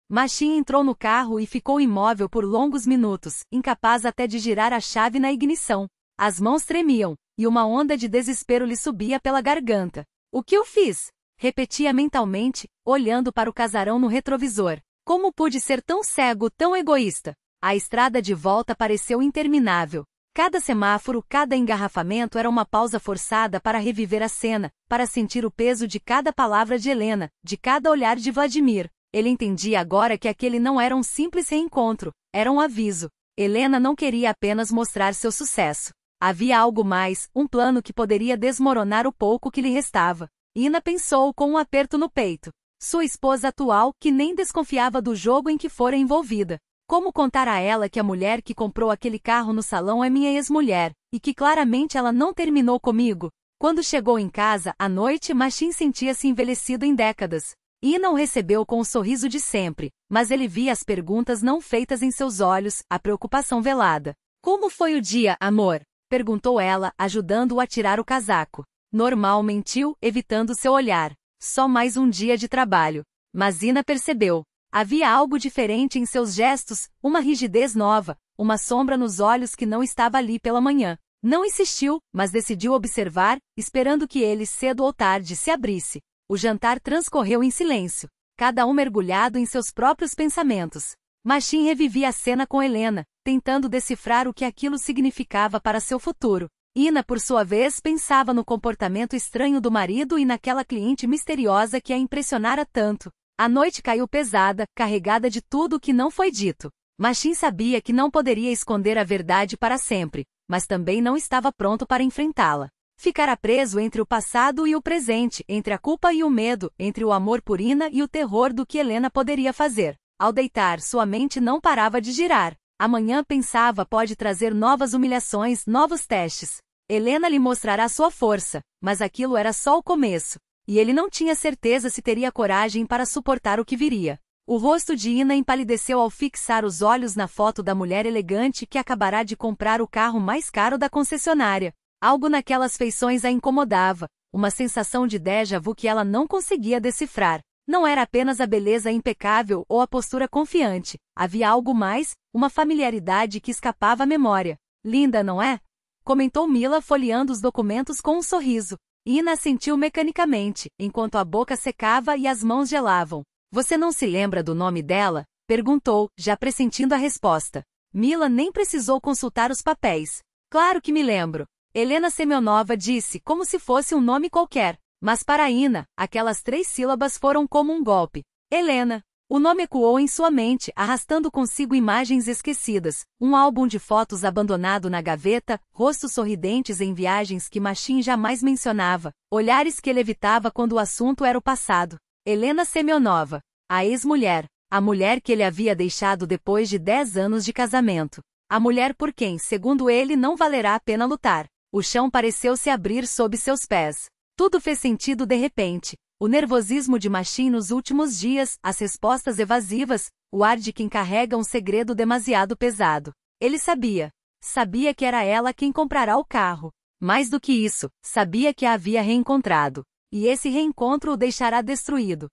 Machine entrou no carro e ficou imóvel por longos minutos, incapaz até de girar a chave na ignição. As mãos tremiam, e uma onda de desespero lhe subia pela garganta. O que eu fiz? Repetia mentalmente, olhando para o casarão no retrovisor. Como pude ser tão cego, tão egoísta? A estrada de volta pareceu interminável. Cada semáforo, cada engarrafamento era uma pausa forçada para reviver a cena, para sentir o peso de cada palavra de Helena, de cada olhar de Vladimir. Ele entendia agora que aquele não era um simples reencontro, era um aviso. Helena não queria apenas mostrar seu sucesso. Havia algo mais, um plano que poderia desmoronar o pouco que lhe restava. Ina pensou com um aperto no peito. Sua esposa atual, que nem desconfiava do jogo em que fora envolvida. Como contar a ela que a mulher que comprou aquele carro no salão é minha ex-mulher, e que claramente ela não terminou comigo? Quando chegou em casa, à noite, Machine sentia-se envelhecido em décadas. Ina o recebeu com o sorriso de sempre, mas ele via as perguntas não feitas em seus olhos, a preocupação velada. Como foi o dia, amor? Perguntou ela, ajudando-o a tirar o casaco. Normal, mentiu, evitando seu olhar. Só mais um dia de trabalho. Mas Ina percebeu. Havia algo diferente em seus gestos, uma rigidez nova, uma sombra nos olhos que não estava ali pela manhã. Não insistiu, mas decidiu observar, esperando que ele cedo ou tarde se abrisse. O jantar transcorreu em silêncio, cada um mergulhado em seus próprios pensamentos. Machine revivia a cena com Helena, tentando decifrar o que aquilo significava para seu futuro. Ina, por sua vez, pensava no comportamento estranho do marido e naquela cliente misteriosa que a impressionara tanto. A noite caiu pesada, carregada de tudo o que não foi dito. Machine sabia que não poderia esconder a verdade para sempre, mas também não estava pronto para enfrentá-la. Ficara preso entre o passado e o presente, entre a culpa e o medo, entre o amor por Ina e o terror do que Helena poderia fazer. Ao deitar, sua mente não parava de girar. Amanhã, pensava, pode trazer novas humilhações, novos testes. Helena lhe mostrará sua força, mas aquilo era só o começo. E ele não tinha certeza se teria coragem para suportar o que viria. O rosto de Ina empalideceu ao fixar os olhos na foto da mulher elegante que acabará de comprar o carro mais caro da concessionária. Algo naquelas feições a incomodava, uma sensação de déjà vu que ela não conseguia decifrar. Não era apenas a beleza impecável ou a postura confiante. Havia algo mais, uma familiaridade que escapava à memória. Linda, não é? Comentou Mila folheando os documentos com um sorriso. Ina assentiu mecanicamente, enquanto a boca secava e as mãos gelavam. Você não se lembra do nome dela? Perguntou, já pressentindo a resposta. Mila nem precisou consultar os papéis. Claro que me lembro. Helena Semionova disse, como se fosse um nome qualquer. Mas para Ina, aquelas 3 sílabas foram como um golpe. Helena. O nome ecoou em sua mente, arrastando consigo imagens esquecidas, um álbum de fotos abandonado na gaveta, rostos sorridentes em viagens que Machine jamais mencionava, olhares que ele evitava quando o assunto era o passado. Helena Semionova, a ex-mulher, a mulher que ele havia deixado depois de 10 anos de casamento. A mulher por quem, segundo ele, não valerá a pena lutar. O chão pareceu se abrir sob seus pés. Tudo fez sentido de repente. O nervosismo de Machine nos últimos dias, as respostas evasivas, o ar de quem carrega um segredo demasiado pesado. Ele sabia. Sabia que era ela quem comprará o carro. Mais do que isso, sabia que a havia reencontrado. E esse reencontro o deixará destruído.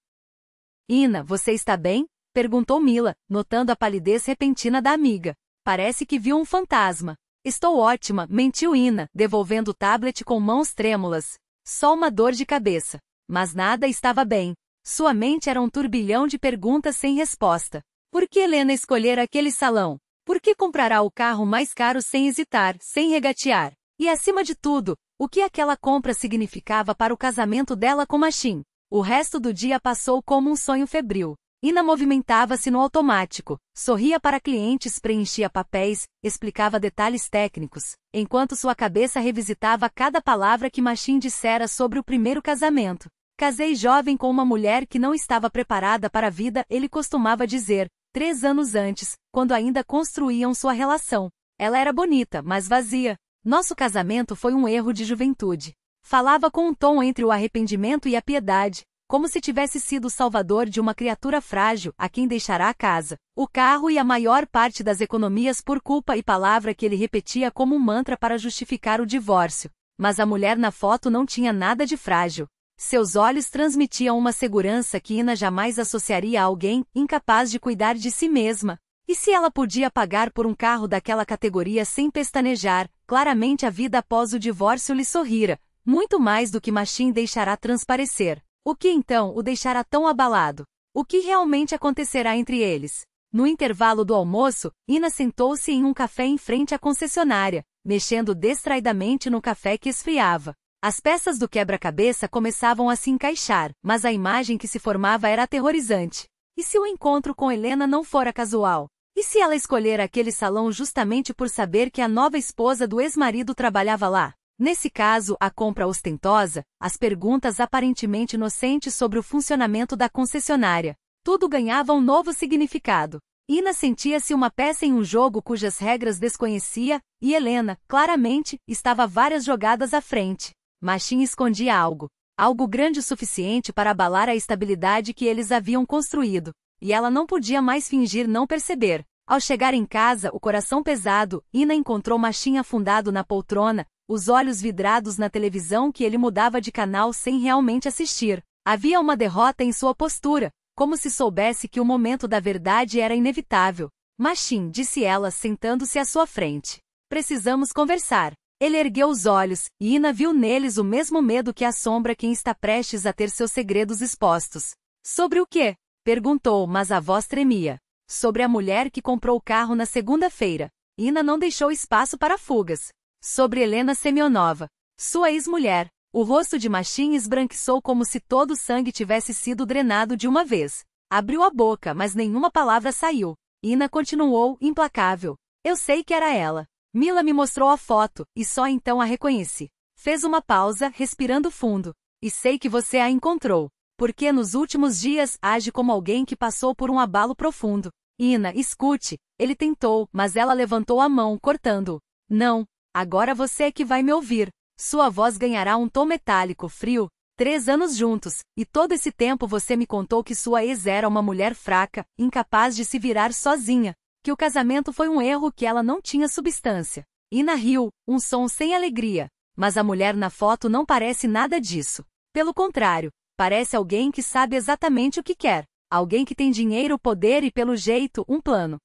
Ina, você está bem? Perguntou Mila, notando a palidez repentina da amiga. Parece que viu um fantasma. Estou ótima, mentiu Ina, devolvendo o tablet com mãos trêmulas. Só uma dor de cabeça. Mas nada estava bem. Sua mente era um turbilhão de perguntas sem resposta. Por que Helena escolher aquele salão? Por que comprará o carro mais caro sem hesitar, sem regatear? E acima de tudo, o que aquela compra significava para o casamento dela com Machine? O resto do dia passou como um sonho febril. Ina movimentava-se no automático, sorria para clientes, preenchia papéis, explicava detalhes técnicos, enquanto sua cabeça revisitava cada palavra que Machine dissera sobre o primeiro casamento. Casei jovem com uma mulher que não estava preparada para a vida, ele costumava dizer, 3 anos antes, quando ainda construíam sua relação. Ela era bonita, mas vazia. Nosso casamento foi um erro de juventude. Falava com um tom entre o arrependimento e a piedade, como se tivesse sido o salvador de uma criatura frágil a quem deixará a casa, o carro e a maior parte das economias por culpa e palavra que ele repetia como um mantra para justificar o divórcio. Mas a mulher na foto não tinha nada de frágil. Seus olhos transmitiam uma segurança que Ina jamais associaria a alguém incapaz de cuidar de si mesma. E se ela podia pagar por um carro daquela categoria sem pestanejar, claramente a vida após o divórcio lhe sorrira, muito mais do que Machine deixará transparecer. O que então o deixará tão abalado? O que realmente acontecerá entre eles? No intervalo do almoço, Ina sentou-se em um café em frente à concessionária, mexendo distraidamente no café que esfriava. As peças do quebra-cabeça começavam a se encaixar, mas a imagem que se formava era aterrorizante. E se o encontro com Helena não fora casual? E se ela escolher aquele salão justamente por saber que a nova esposa do ex-marido trabalhava lá? Nesse caso, a compra ostentosa, as perguntas aparentemente inocentes sobre o funcionamento da concessionária, tudo ganhava um novo significado. Ina sentia-se uma peça em um jogo cujas regras desconhecia, e Helena, claramente, estava várias jogadas à frente. Machine escondia algo. Algo grande o suficiente para abalar a estabilidade que eles haviam construído. E ela não podia mais fingir não perceber. Ao chegar em casa, o coração pesado, Ina encontrou Machine afundado na poltrona, os olhos vidrados na televisão que ele mudava de canal sem realmente assistir. Havia uma derrota em sua postura, como se soubesse que o momento da verdade era inevitável. Machine, disse ela sentando-se à sua frente. Precisamos conversar. Ele ergueu os olhos, e Ina viu neles o mesmo medo que assombra quem está prestes a ter seus segredos expostos. Sobre o quê? Perguntou, mas a voz tremia. Sobre a mulher que comprou o carro na segunda-feira. Ina não deixou espaço para fugas. Sobre Helena Semionova, sua ex-mulher. O rosto de Machine esbranquiçou como se todo o sangue tivesse sido drenado de uma vez. Abriu a boca, mas nenhuma palavra saiu. Ina continuou, implacável. Eu sei que era ela. Mila me mostrou a foto, e só então a reconheci. Fez uma pausa, respirando fundo. E sei que você a encontrou. Porque nos últimos dias age como alguém que passou por um abalo profundo. Ina, escute. Ele tentou, mas ela levantou a mão, cortando-o. Não. Agora você é que vai me ouvir. Sua voz ganhará um tom metálico, frio. 3 anos juntos, e todo esse tempo você me contou que sua ex era uma mulher fraca, incapaz de se virar sozinha. Que o casamento foi um erro, que ela não tinha substância. Ina riu, um som sem alegria. Mas a mulher na foto não parece nada disso. Pelo contrário, parece alguém que sabe exatamente o que quer. Alguém que tem dinheiro, poder e, pelo jeito, um plano.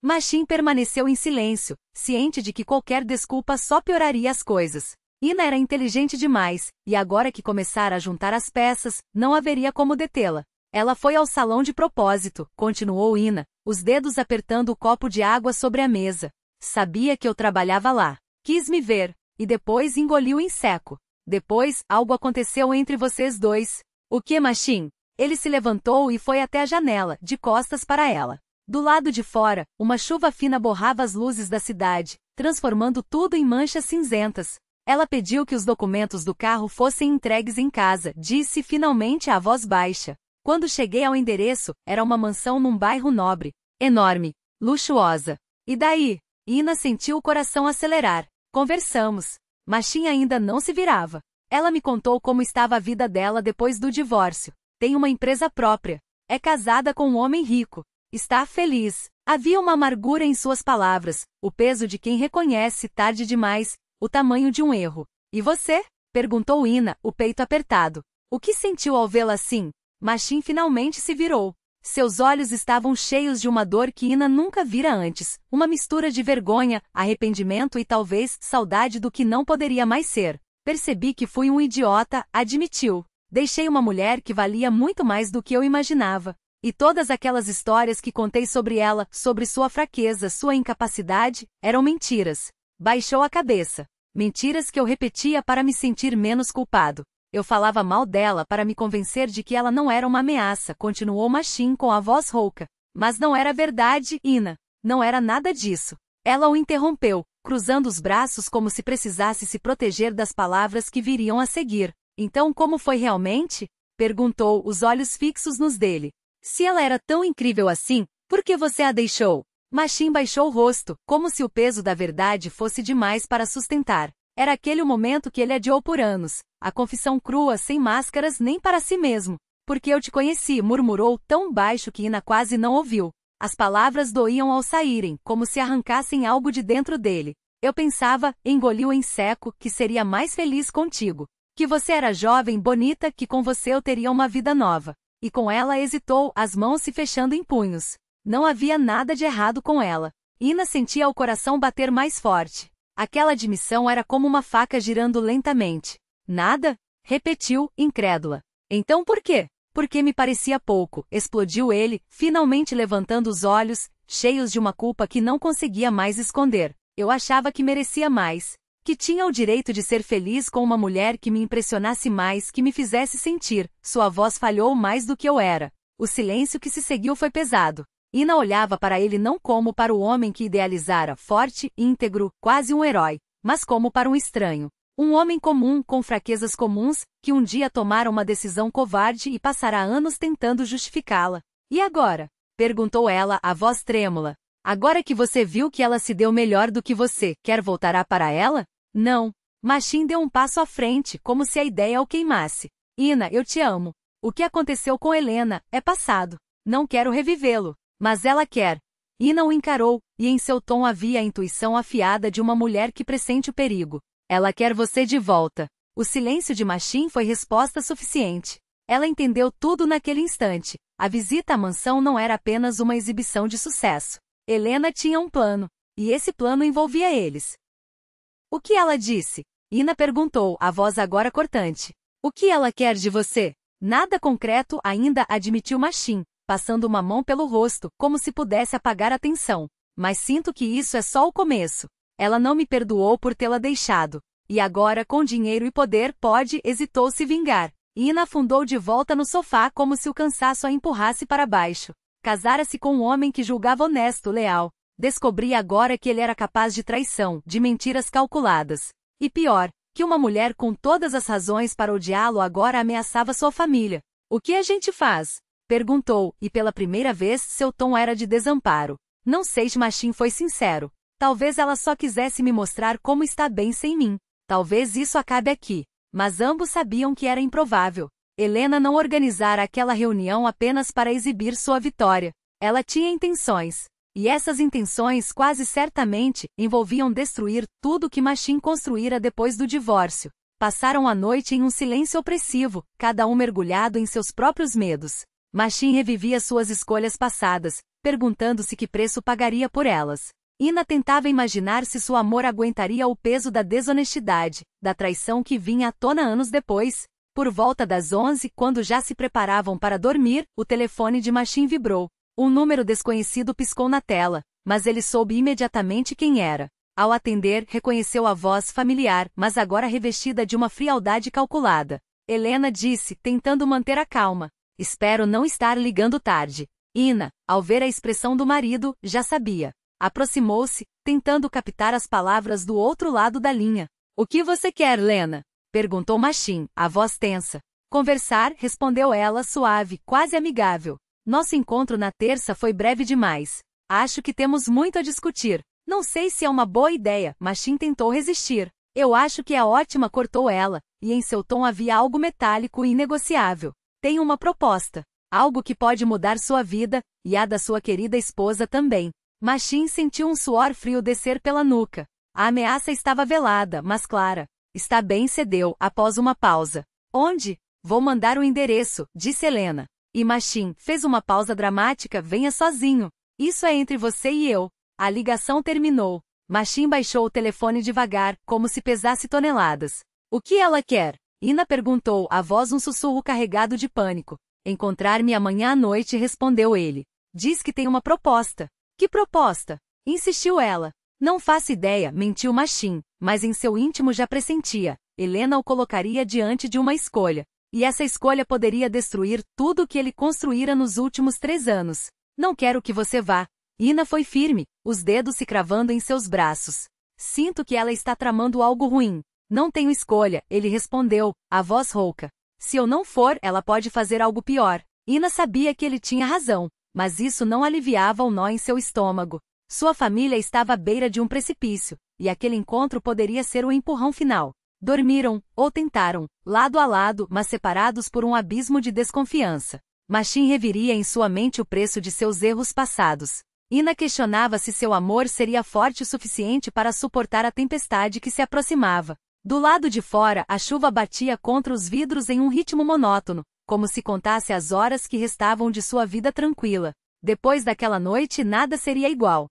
Machine permaneceu em silêncio, ciente de que qualquer desculpa só pioraria as coisas. Ina era inteligente demais, e agora que começara a juntar as peças, não haveria como detê-la. Ela foi ao salão de propósito, continuou Ina, os dedos apertando o copo de água sobre a mesa. Sabia que eu trabalhava lá. Quis me ver, e depois engoliu em seco. Depois, algo aconteceu entre vocês dois. O que, Machine? Ele se levantou e foi até a janela, de costas para ela. Do lado de fora, uma chuva fina borrava as luzes da cidade, transformando tudo em manchas cinzentas. Ela pediu que os documentos do carro fossem entregues em casa, disse finalmente à voz baixa. Quando cheguei ao endereço, era uma mansão num bairro nobre, enorme, luxuosa. E daí? Ina sentiu o coração acelerar. Conversamos. Machine ainda não se virava. Ela me contou como estava a vida dela depois do divórcio. Tem uma empresa própria. É casada com um homem rico. Está feliz. Havia uma amargura em suas palavras, o peso de quem reconhece tarde demais o tamanho de um erro. E você? Perguntou Ina, o peito apertado. O que sentiu ao vê-la assim? Machim finalmente se virou. Seus olhos estavam cheios de uma dor que Ina nunca vira antes, uma mistura de vergonha, arrependimento e talvez saudade do que não poderia mais ser. Percebi que fui um idiota, admitiu. Deixei uma mulher que valia muito mais do que eu imaginava. E todas aquelas histórias que contei sobre ela, sobre sua fraqueza, sua incapacidade, eram mentiras. Baixou a cabeça. Mentiras que eu repetia para me sentir menos culpado. Eu falava mal dela para me convencer de que ela não era uma ameaça, continuou Machim com a voz rouca. Mas não era verdade, Ina. Não era nada disso. Ela o interrompeu, cruzando os braços como se precisasse se proteger das palavras que viriam a seguir. Então como foi realmente? Perguntou, os olhos fixos nos dele. Se ela era tão incrível assim, por que você a deixou? Machim baixou o rosto, como se o peso da verdade fosse demais para sustentar. Era aquele o momento que ele adiou por anos, a confissão crua sem máscaras nem para si mesmo. Porque eu te conheci, murmurou tão baixo que Ina quase não ouviu. As palavras doíam ao saírem, como se arrancassem algo de dentro dele. Eu pensava, engoliu em seco, que seria mais feliz contigo. Que você era jovem, bonita, que com você eu teria uma vida nova. E com ela hesitou, as mãos se fechando em punhos. Não havia nada de errado com ela. Ina sentia o coração bater mais forte. Aquela admissão era como uma faca girando lentamente. Nada? Repetiu, incrédula. Então por quê? Porque me parecia pouco, explodiu ele, finalmente levantando os olhos, cheios de uma culpa que não conseguia mais esconder. Eu achava que merecia mais. Que tinha o direito de ser feliz com uma mulher que me impressionasse mais, que me fizesse sentir. Sua voz falhou mais do que eu era. O silêncio que se seguiu foi pesado. Ina olhava para ele não como para o homem que idealizara, forte, íntegro, quase um herói, mas como para um estranho. Um homem comum, com fraquezas comuns, que um dia tomara uma decisão covarde e passará anos tentando justificá-la. E agora? Perguntou ela, a voz trêmula. Agora que você viu que ela se deu melhor do que você, quer voltar para ela? Não. Machim deu um passo à frente, como se a ideia o queimasse. Ina, eu te amo. O que aconteceu com Helena é passado. Não quero revivê-lo. Mas ela quer. Ina o encarou, e em seu tom havia a intuição afiada de uma mulher que pressente o perigo. Ela quer você de volta. O silêncio de Machim foi resposta suficiente. Ela entendeu tudo naquele instante. A visita à mansão não era apenas uma exibição de sucesso. Helena tinha um plano, e esse plano envolvia eles. O que ela disse? Ina perguntou, a voz agora cortante. O que ela quer de você? Nada concreto ainda, admitiu Machim, passando uma mão pelo rosto, como se pudesse apagar a tensão. Mas sinto que isso é só o começo. Ela não me perdoou por tê-la deixado. E agora, com dinheiro e poder, hesitou se vingar. Ina afundou de volta no sofá como se o cansaço a empurrasse para baixo. Casara-se com um homem que julgava honesto, leal. Descobria agora que ele era capaz de traição, de mentiras calculadas. E pior, que uma mulher com todas as razões para odiá-lo agora ameaçava sua família. O que a gente faz? Perguntou, e pela primeira vez seu tom era de desamparo. Não sei se Machim foi sincero. Talvez ela só quisesse me mostrar como está bem sem mim. Talvez isso acabe aqui. Mas ambos sabiam que era improvável. Helena não organizara aquela reunião apenas para exibir sua vitória. Ela tinha intenções. E essas intenções quase certamente envolviam destruir tudo que Machim construíra depois do divórcio. Passaram a noite em um silêncio opressivo, cada um mergulhado em seus próprios medos. Machim revivia suas escolhas passadas, perguntando-se que preço pagaria por elas. Ina tentava imaginar se seu amor aguentaria o peso da desonestidade, da traição que vinha à tona anos depois. Por volta das 11, quando já se preparavam para dormir, o telefone de Machim vibrou. Um número desconhecido piscou na tela, mas ele soube imediatamente quem era. Ao atender, reconheceu a voz familiar, mas agora revestida de uma frialdade calculada. Helena disse, tentando manter a calma. Espero não estar ligando tarde. Ina, ao ver a expressão do marido, já sabia. Aproximou-se, tentando captar as palavras do outro lado da linha. O que você quer, Lena? Perguntou Machim, a voz tensa. Conversar, respondeu ela suave, quase amigável. Nosso encontro na terça foi breve demais. Acho que temos muito a discutir. Não sei se é uma boa ideia, Machim tentou resistir. Eu acho que é ótima, cortou ela, e em seu tom havia algo metálico e inegociável. Tenho uma proposta. Algo que pode mudar sua vida, e a da sua querida esposa também. Machine sentiu um suor frio descer pela nuca. A ameaça estava velada, mas clara. Está bem, cedeu, após uma pausa. Onde? Vou mandar o endereço, disse Helena. E Machine fez uma pausa dramática, venha sozinho. Isso é entre você e eu. A ligação terminou. Machine baixou o telefone devagar, como se pesasse toneladas. O que ela quer? Ina perguntou, a voz um sussurro carregado de pânico. Encontrar-me amanhã à noite, respondeu ele. Diz que tem uma proposta. Que proposta? Insistiu ela. Não faço ideia, mentiu Machine, mas em seu íntimo já pressentia. Helena o colocaria diante de uma escolha. E essa escolha poderia destruir tudo o que ele construíra nos últimos 3 anos. Não quero que você vá. Ina foi firme, os dedos se cravando em seus braços. Sinto que ela está tramando algo ruim. Não tenho escolha, ele respondeu, a voz rouca. Se eu não for, ela pode fazer algo pior. Ina sabia que ele tinha razão, mas isso não aliviava o nó em seu estômago. Sua família estava à beira de um precipício, e aquele encontro poderia ser o empurrão final. Dormiram, ou tentaram, lado a lado, mas separados por um abismo de desconfiança. Machine reviria em sua mente o preço de seus erros passados. Ina questionava se seu amor seria forte o suficiente para suportar a tempestade que se aproximava. Do lado de fora, a chuva batia contra os vidros em um ritmo monótono, como se contasse as horas que restavam de sua vida tranquila. Depois daquela noite, nada seria igual.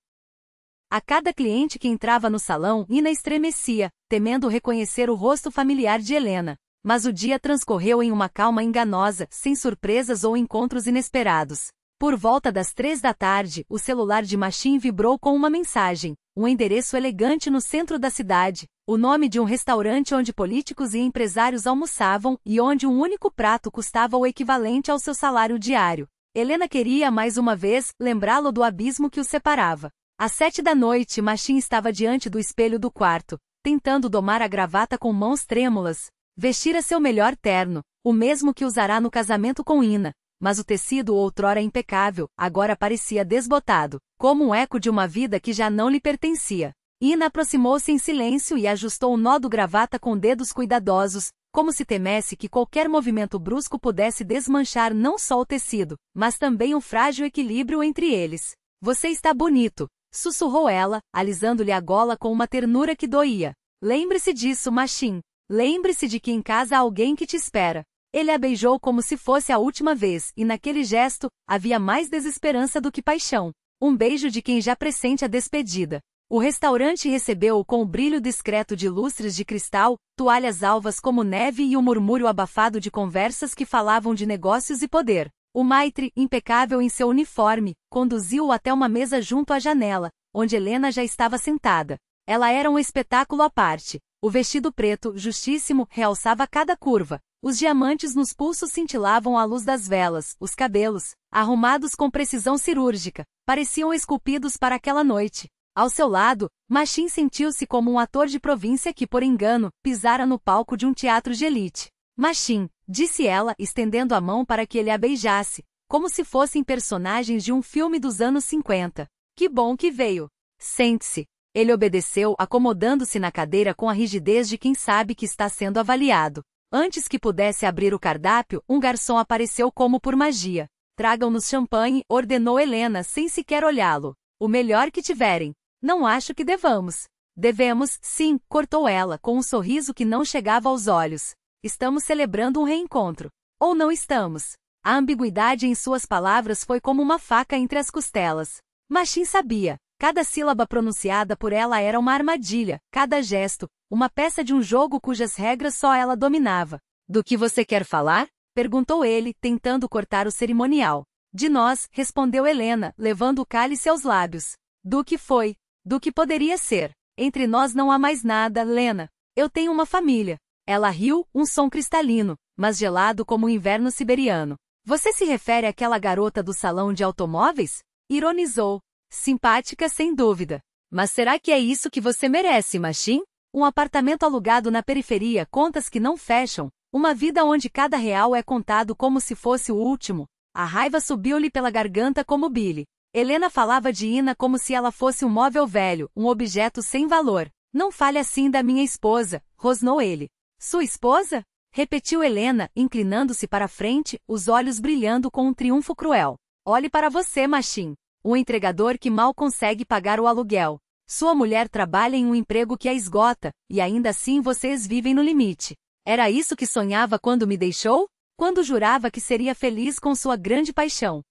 A cada cliente que entrava no salão, Ina estremecia, temendo reconhecer o rosto familiar de Helena. Mas o dia transcorreu em uma calma enganosa, sem surpresas ou encontros inesperados. Por volta das 3 da tarde, o celular de Machine vibrou com uma mensagem, um endereço elegante no centro da cidade, o nome de um restaurante onde políticos e empresários almoçavam e onde um único prato custava o equivalente ao seu salário diário. Helena queria mais uma vez lembrá-lo do abismo que o separava. Às 7 da noite, Machine estava diante do espelho do quarto, tentando domar a gravata com mãos trêmulas. Vestira seu melhor terno, o mesmo que usará no casamento com Ina. Mas o tecido outrora impecável, agora parecia desbotado, como um eco de uma vida que já não lhe pertencia. Ina aproximou-se em silêncio e ajustou o nó do gravata com dedos cuidadosos, como se temesse que qualquer movimento brusco pudesse desmanchar não só o tecido, mas também o frágil equilíbrio entre eles. Você está bonito, sussurrou ela, alisando-lhe a gola com uma ternura que doía. Lembre-se disso, Machine. Lembre-se de que em casa há alguém que te espera. Ele a beijou como se fosse a última vez, e naquele gesto, havia mais desesperança do que paixão. Um beijo de quem já pressente a despedida. O restaurante recebeu-o com o brilho discreto de lustres de cristal, toalhas alvas como neve e o murmúrio abafado de conversas que falavam de negócios e poder. O maitre, impecável em seu uniforme, conduziu-o até uma mesa junto à janela, onde Helena já estava sentada. Ela era um espetáculo à parte. O vestido preto, justíssimo, realçava cada curva. Os diamantes nos pulsos cintilavam à luz das velas, os cabelos, arrumados com precisão cirúrgica, pareciam esculpidos para aquela noite. Ao seu lado, Machine sentiu-se como um ator de província que, por engano, pisara no palco de um teatro de elite. Machine, disse ela, estendendo a mão para que ele a beijasse, como se fossem personagens de um filme dos anos 50. Que bom que veio. Sente-se. Ele obedeceu, acomodando-se na cadeira com a rigidez de quem sabe que está sendo avaliado. Antes que pudesse abrir o cardápio, um garçom apareceu como por magia. Tragam-nos champanhe, ordenou Helena sem sequer olhá-lo. O melhor que tiverem. Não acho que devamos. Devemos, sim, cortou ela, com um sorriso que não chegava aos olhos. Estamos celebrando um reencontro. Ou não estamos? A ambiguidade em suas palavras foi como uma faca entre as costelas. Machine sabia. Cada sílaba pronunciada por ela era uma armadilha, cada gesto, uma peça de um jogo cujas regras só ela dominava. Do que você quer falar? Perguntou ele, tentando cortar o cerimonial. De nós, respondeu Helena, levando o cálice aos lábios. Do que foi? Do que poderia ser? Entre nós não há mais nada, Lena. Eu tenho uma família. Ela riu, um som cristalino, mas gelado como o inverno siberiano. Você se refere àquela garota do salão de automóveis? Ironizou. Simpática sem dúvida. Mas será que é isso que você merece, Machine? Um apartamento alugado na periferia, contas que não fecham, uma vida onde cada real é contado como se fosse o último. A raiva subiu-lhe pela garganta como bile. Helena falava de Ina como se ela fosse um móvel velho, um objeto sem valor. Não fale assim da minha esposa, rosnou ele. Sua esposa? Repetiu Helena, inclinando-se para a frente, os olhos brilhando com um triunfo cruel. Olhe para você, Machin. Um entregador que mal consegue pagar o aluguel. Sua mulher trabalha em um emprego que a esgota, e ainda assim vocês vivem no limite. Era isso que sonhava quando me deixou? Quando jurava que seria feliz com sua grande paixão.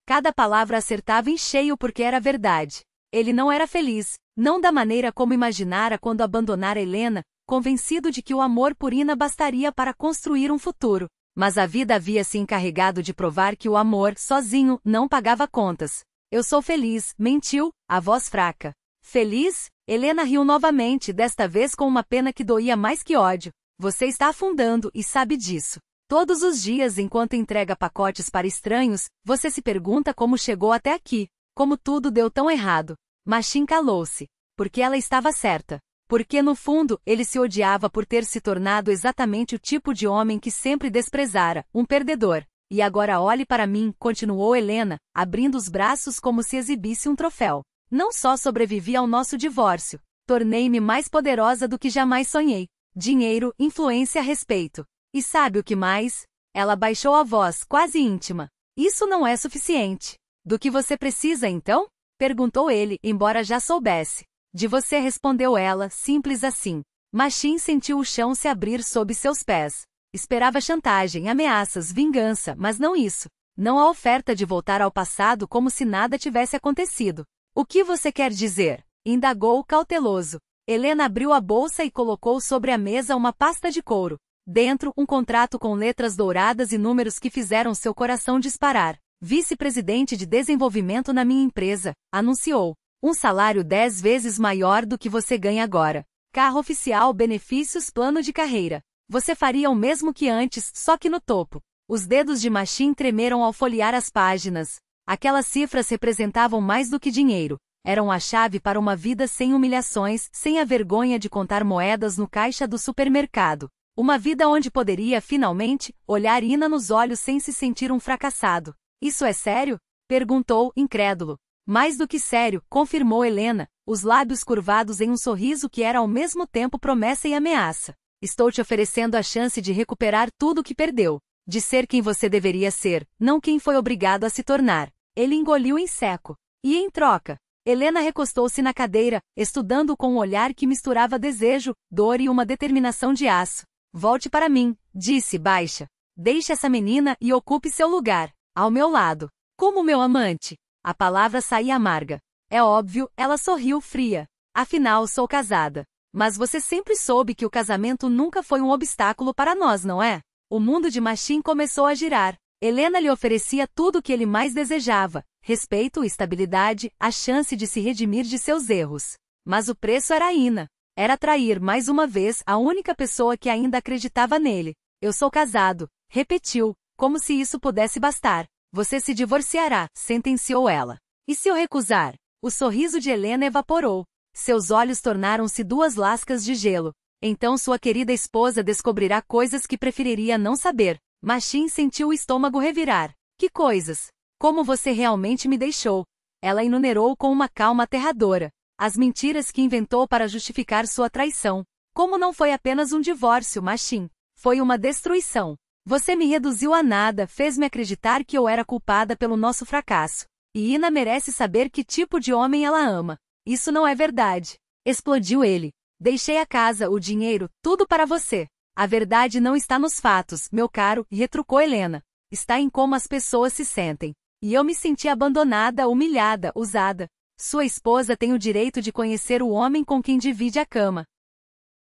Cada palavra acertava em cheio porque era verdade. Ele não era feliz, não da maneira como imaginara quando abandonara Helena, convencido de que o amor por Ina bastaria para construir um futuro. Mas a vida havia se encarregado de provar que o amor, sozinho, não pagava contas. Eu sou feliz, mentiu, a voz fraca. Feliz? Helena riu novamente, desta vez com uma pena que doía mais que ódio. Você está afundando e sabe disso. Todos os dias, enquanto entrega pacotes para estranhos, você se pergunta como chegou até aqui, como tudo deu tão errado. Machin calou-se. Porque ela estava certa. Porque, no fundo, ele se odiava por ter se tornado exatamente o tipo de homem que sempre desprezara, um perdedor. E agora olhe para mim, continuou Helena, abrindo os braços como se exibisse um troféu. Não só sobrevivi ao nosso divórcio, tornei-me mais poderosa do que jamais sonhei. Dinheiro, influência, respeito. E sabe o que mais? Ela baixou a voz, quase íntima. Isso não é suficiente. Do que você precisa, então? Perguntou ele, embora já soubesse. De você, respondeu ela, simples assim. Machin sentiu o chão se abrir sob seus pés. Esperava chantagem, ameaças, vingança, mas não isso. Não a oferta de voltar ao passado como se nada tivesse acontecido. O que você quer dizer? Indagou cauteloso. Helena abriu a bolsa e colocou sobre a mesa uma pasta de couro. Dentro, um contrato com letras douradas e números que fizeram seu coração disparar. Vice-presidente de desenvolvimento na minha empresa, anunciou. Um salário 10 vezes maior do que você ganha agora. Carro oficial, benefícios, plano de carreira. Você faria o mesmo que antes, só que no topo. Os dedos de Machin tremeram ao folhear as páginas. Aquelas cifras representavam mais do que dinheiro. Eram a chave para uma vida sem humilhações, sem a vergonha de contar moedas no caixa do supermercado. Uma vida onde poderia, finalmente, olhar Ina nos olhos sem se sentir um fracassado. Isso é sério? Perguntou, incrédulo. Mais do que sério, confirmou Helena, os lábios curvados em um sorriso que era ao mesmo tempo promessa e ameaça. Estou te oferecendo a chance de recuperar tudo o que perdeu. De ser quem você deveria ser, não quem foi obrigado a se tornar. Ele engoliu em seco. E em troca? Helena recostou-se na cadeira, estudando com um olhar que misturava desejo, dor e uma determinação de aço. Volte para mim, disse baixa. Deixe essa menina e ocupe seu lugar, ao meu lado. Como meu amante. A palavra saía amarga. É óbvio, ela sorriu fria. Afinal, sou casada. Mas você sempre soube que o casamento nunca foi um obstáculo para nós, não é? O mundo de Machin começou a girar. Helena lhe oferecia tudo o que ele mais desejava. Respeito, estabilidade, a chance de se redimir de seus erros. Mas o preço era Ina. Era trair mais uma vez a única pessoa que ainda acreditava nele. Eu sou casado, repetiu, como se isso pudesse bastar. Você se divorciará, sentenciou ela. E se eu recusar? O sorriso de Helena evaporou. Seus olhos tornaram-se duas lascas de gelo. Então sua querida esposa descobrirá coisas que preferiria não saber. Machin sentiu o estômago revirar. Que coisas? Como você realmente me deixou? Ela enumerou com uma calma aterradora. As mentiras que inventou para justificar sua traição. Como não foi apenas um divórcio, Machin. Foi uma destruição. Você me reduziu a nada, fez-me acreditar que eu era culpada pelo nosso fracasso. E Ina merece saber que tipo de homem ela ama. Isso não é verdade. Explodiu ele. Deixei a casa, o dinheiro, tudo para você. A verdade não está nos fatos, meu caro, retrucou Helena. Está em como as pessoas se sentem. E eu me senti abandonada, humilhada, usada. Sua esposa tem o direito de conhecer o homem com quem divide a cama.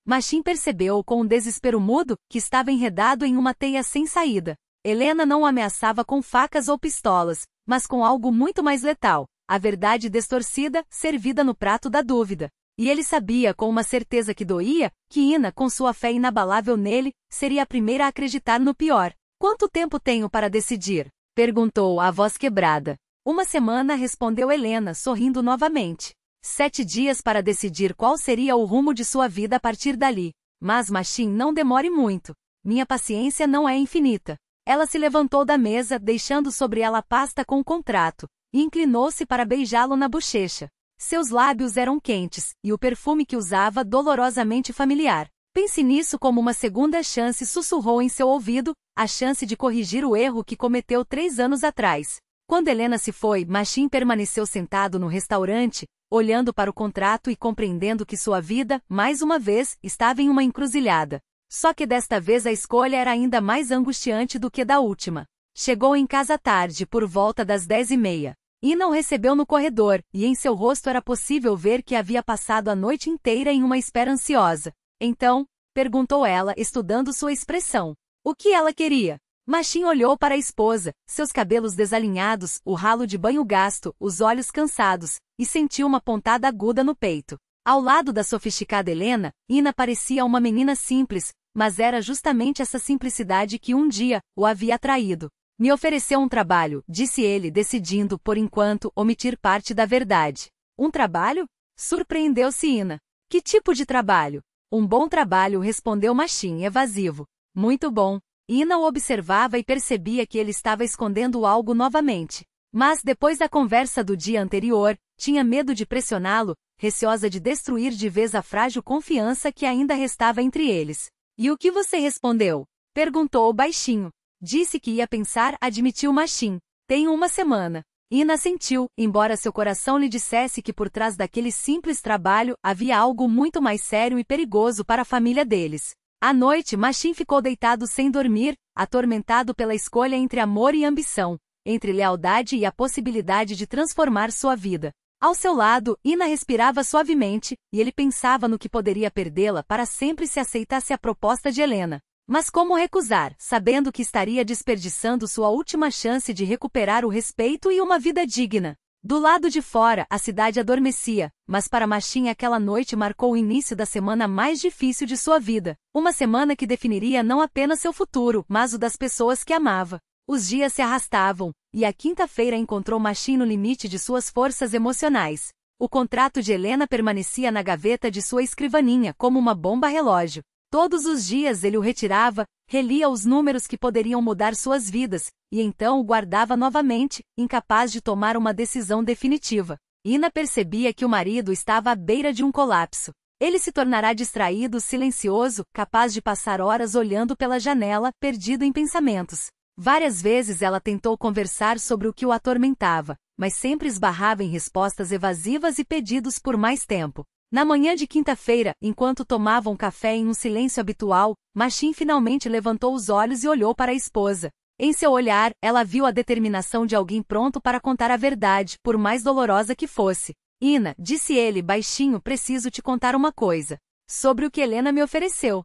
Machin percebeu, com um desespero mudo, que estava enredado em uma teia sem saída. Helena não o ameaçava com facas ou pistolas, mas com algo muito mais letal, a verdade distorcida, servida no prato da dúvida. E ele sabia com uma certeza que doía, que Ina, com sua fé inabalável nele, seria a primeira a acreditar no pior. Quanto tempo tenho para decidir? Perguntou, a voz quebrada. 1 semana, respondeu Helena, sorrindo novamente. 7 dias para decidir qual seria o rumo de sua vida a partir dali. Mas, Machin, não demore muito. Minha paciência não é infinita. Ela se levantou da mesa, deixando sobre ela a pasta com o contrato, e inclinou-se para beijá-lo na bochecha. Seus lábios eram quentes, e o perfume que usava dolorosamente familiar. Pense nisso como uma segunda chance, sussurrou em seu ouvido, a chance de corrigir o erro que cometeu 3 anos atrás. Quando Helena se foi, Machine permaneceu sentado no restaurante, olhando para o contrato e compreendendo que sua vida, mais uma vez, estava em uma encruzilhada. Só que desta vez a escolha era ainda mais angustiante do que da última. Chegou em casa tarde, por volta das 10h30. Ina o recebeu no corredor, e em seu rosto era possível ver que havia passado a noite inteira em uma espera ansiosa. Então, perguntou ela, estudando sua expressão. O que ela queria? Machine olhou para a esposa, seus cabelos desalinhados, o ralo de banho gasto, os olhos cansados, e sentiu uma pontada aguda no peito. Ao lado da sofisticada Helena, Ina parecia uma menina simples, mas era justamente essa simplicidade que um dia o havia atraído. Me ofereceu um trabalho, disse ele, decidindo, por enquanto, omitir parte da verdade. Um trabalho? Surpreendeu-se Ina. Que tipo de trabalho? Um bom trabalho, respondeu Machine, evasivo. Muito bom. Ina o observava e percebia que ele estava escondendo algo novamente. Mas, depois da conversa do dia anterior, tinha medo de pressioná-lo, receosa de destruir de vez a frágil confiança que ainda restava entre eles. E o que você respondeu? Perguntou baixinho. Disse que ia pensar, admitiu Machine. Tenho uma semana. Ina assentiu, embora seu coração lhe dissesse que por trás daquele simples trabalho havia algo muito mais sério e perigoso para a família deles. À noite, Machine ficou deitado sem dormir, atormentado pela escolha entre amor e ambição, entre lealdade e a possibilidade de transformar sua vida. Ao seu lado, Ina respirava suavemente, e ele pensava no que poderia perdê-la para sempre se aceitasse a proposta de Helena. Mas como recusar, sabendo que estaria desperdiçando sua última chance de recuperar o respeito e uma vida digna? Do lado de fora, a cidade adormecia, mas para Machine aquela noite marcou o início da semana mais difícil de sua vida. Uma semana que definiria não apenas seu futuro, mas o das pessoas que amava. Os dias se arrastavam, e a quinta-feira encontrou Machine no limite de suas forças emocionais. O contrato de Helena permanecia na gaveta de sua escrivaninha como uma bomba relógio. Todos os dias ele o retirava, relia os números que poderiam mudar suas vidas, e então o guardava novamente, incapaz de tomar uma decisão definitiva. Ina percebia que o marido estava à beira de um colapso. Ele se tornará distraído, silencioso, capaz de passar horas olhando pela janela, perdido em pensamentos. Várias vezes ela tentou conversar sobre o que o atormentava, mas sempre esbarrava em respostas evasivas e pedidos por mais tempo. Na manhã de quinta-feira, enquanto tomavam café em um silêncio habitual, Machine finalmente levantou os olhos e olhou para a esposa. Em seu olhar, ela viu a determinação de alguém pronto para contar a verdade, por mais dolorosa que fosse. Ina, disse ele baixinho, preciso te contar uma coisa. Sobre o que Helena me ofereceu.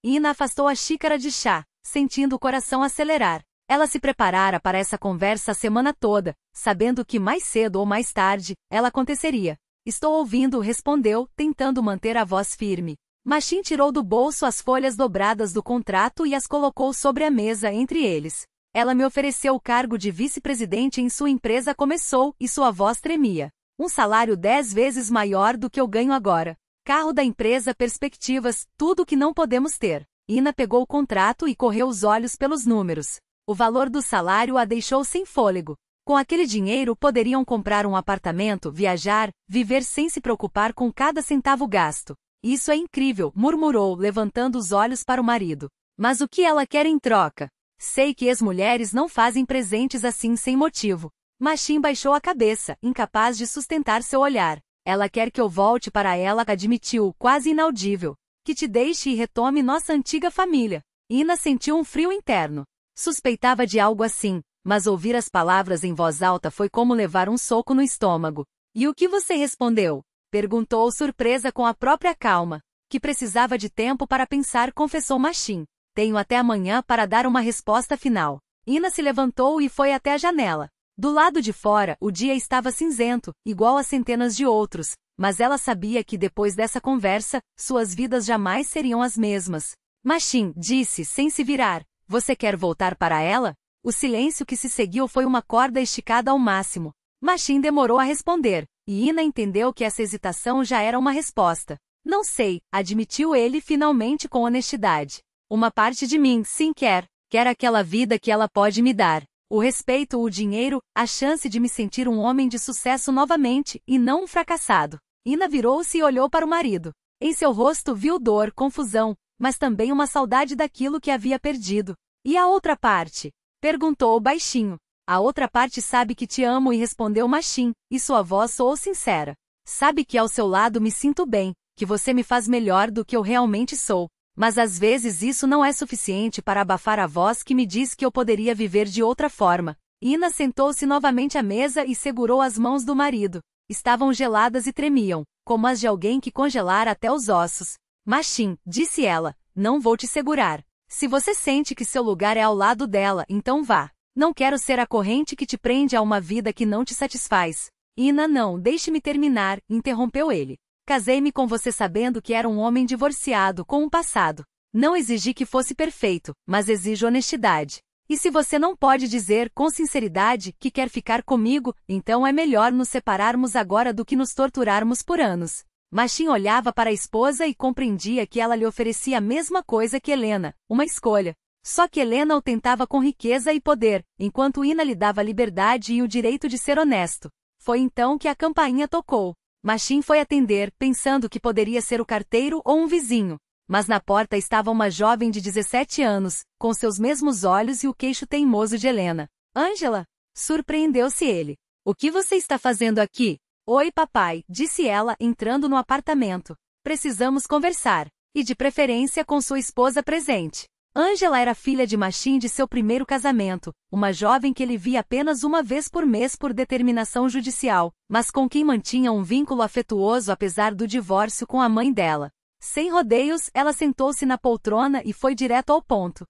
Ina afastou a xícara de chá, sentindo o coração acelerar. Ela se preparara para essa conversa a semana toda, sabendo que mais cedo ou mais tarde, ela aconteceria. Estou ouvindo, respondeu, tentando manter a voz firme. Machine tirou do bolso as folhas dobradas do contrato e as colocou sobre a mesa entre eles. Ela me ofereceu o cargo de vice-presidente em sua empresa, começou, e sua voz tremia. Um salário 10 vezes maior do que eu ganho agora. Carro da empresa, perspectivas, tudo o que não podemos ter. Ina pegou o contrato e correu os olhos pelos números. O valor do salário a deixou sem fôlego. Com aquele dinheiro poderiam comprar um apartamento, viajar, viver sem se preocupar com cada centavo gasto. Isso é incrível, murmurou, levantando os olhos para o marido. Mas o que ela quer em troca? Sei que ex-mulheres não fazem presentes assim sem motivo. Machine baixou a cabeça, incapaz de sustentar seu olhar. Ela quer que eu volte para ela, admitiu, quase inaudível. Que te deixe e retome nossa antiga família. Ina sentiu um frio interno. Suspeitava de algo assim. Mas ouvir as palavras em voz alta foi como levar um soco no estômago. E o que você respondeu? Perguntou surpresa com a própria calma. Que precisava de tempo para pensar, confessou Machine. Tenho até amanhã para dar uma resposta final. Ina se levantou e foi até a janela. Do lado de fora, o dia estava cinzento, igual a centenas de outros, mas ela sabia que depois dessa conversa, suas vidas jamais seriam as mesmas. Machine, disse, sem se virar, você quer voltar para ela? O silêncio que se seguiu foi uma corda esticada ao máximo. Machine demorou a responder, e Ina entendeu que essa hesitação já era uma resposta. Não sei, admitiu ele finalmente com honestidade. Uma parte de mim, sim, quer aquela vida que ela pode me dar. O respeito, o dinheiro, a chance de me sentir um homem de sucesso novamente, e não um fracassado. Ina virou-se e olhou para o marido. Em seu rosto viu dor, confusão, mas também uma saudade daquilo que havia perdido. E a outra parte? Perguntou baixinho. A outra parte sabe que te amo, e respondeu Machin, e sua voz soou sincera. Sabe que ao seu lado me sinto bem, que você me faz melhor do que eu realmente sou. Mas às vezes isso não é suficiente para abafar a voz que me diz que eu poderia viver de outra forma. Ina sentou-se novamente à mesa e segurou as mãos do marido. Estavam geladas e tremiam, como as de alguém que congelara até os ossos. Machin, disse ela, não vou te segurar. Se você sente que seu lugar é ao lado dela, então vá. Não quero ser a corrente que te prende a uma vida que não te satisfaz. Ina, não, deixe-me terminar, interrompeu ele. Casei-me com você sabendo que era um homem divorciado, com um passado. Não exigi que fosse perfeito, mas exijo honestidade. E se você não pode dizer, com sinceridade, que quer ficar comigo, então é melhor nos separarmos agora do que nos torturarmos por anos. Machin olhava para a esposa e compreendia que ela lhe oferecia a mesma coisa que Helena, uma escolha. Só que Helena o tentava com riqueza e poder, enquanto Ina lhe dava liberdade e o direito de ser honesto. Foi então que a campainha tocou. Machin foi atender, pensando que poderia ser o carteiro ou um vizinho. Mas na porta estava uma jovem de 17 anos, com seus mesmos olhos e o queixo teimoso de Helena. Ângela? Surpreendeu-se ele. O que você está fazendo aqui? Oi, papai, disse ela, entrando no apartamento. Precisamos conversar. E de preferência com sua esposa presente. Ângela era filha de Machin de seu primeiro casamento, uma jovem que ele via apenas uma vez por mês por determinação judicial, mas com quem mantinha um vínculo afetuoso apesar do divórcio com a mãe dela. Sem rodeios, ela sentou-se na poltrona e foi direto ao ponto.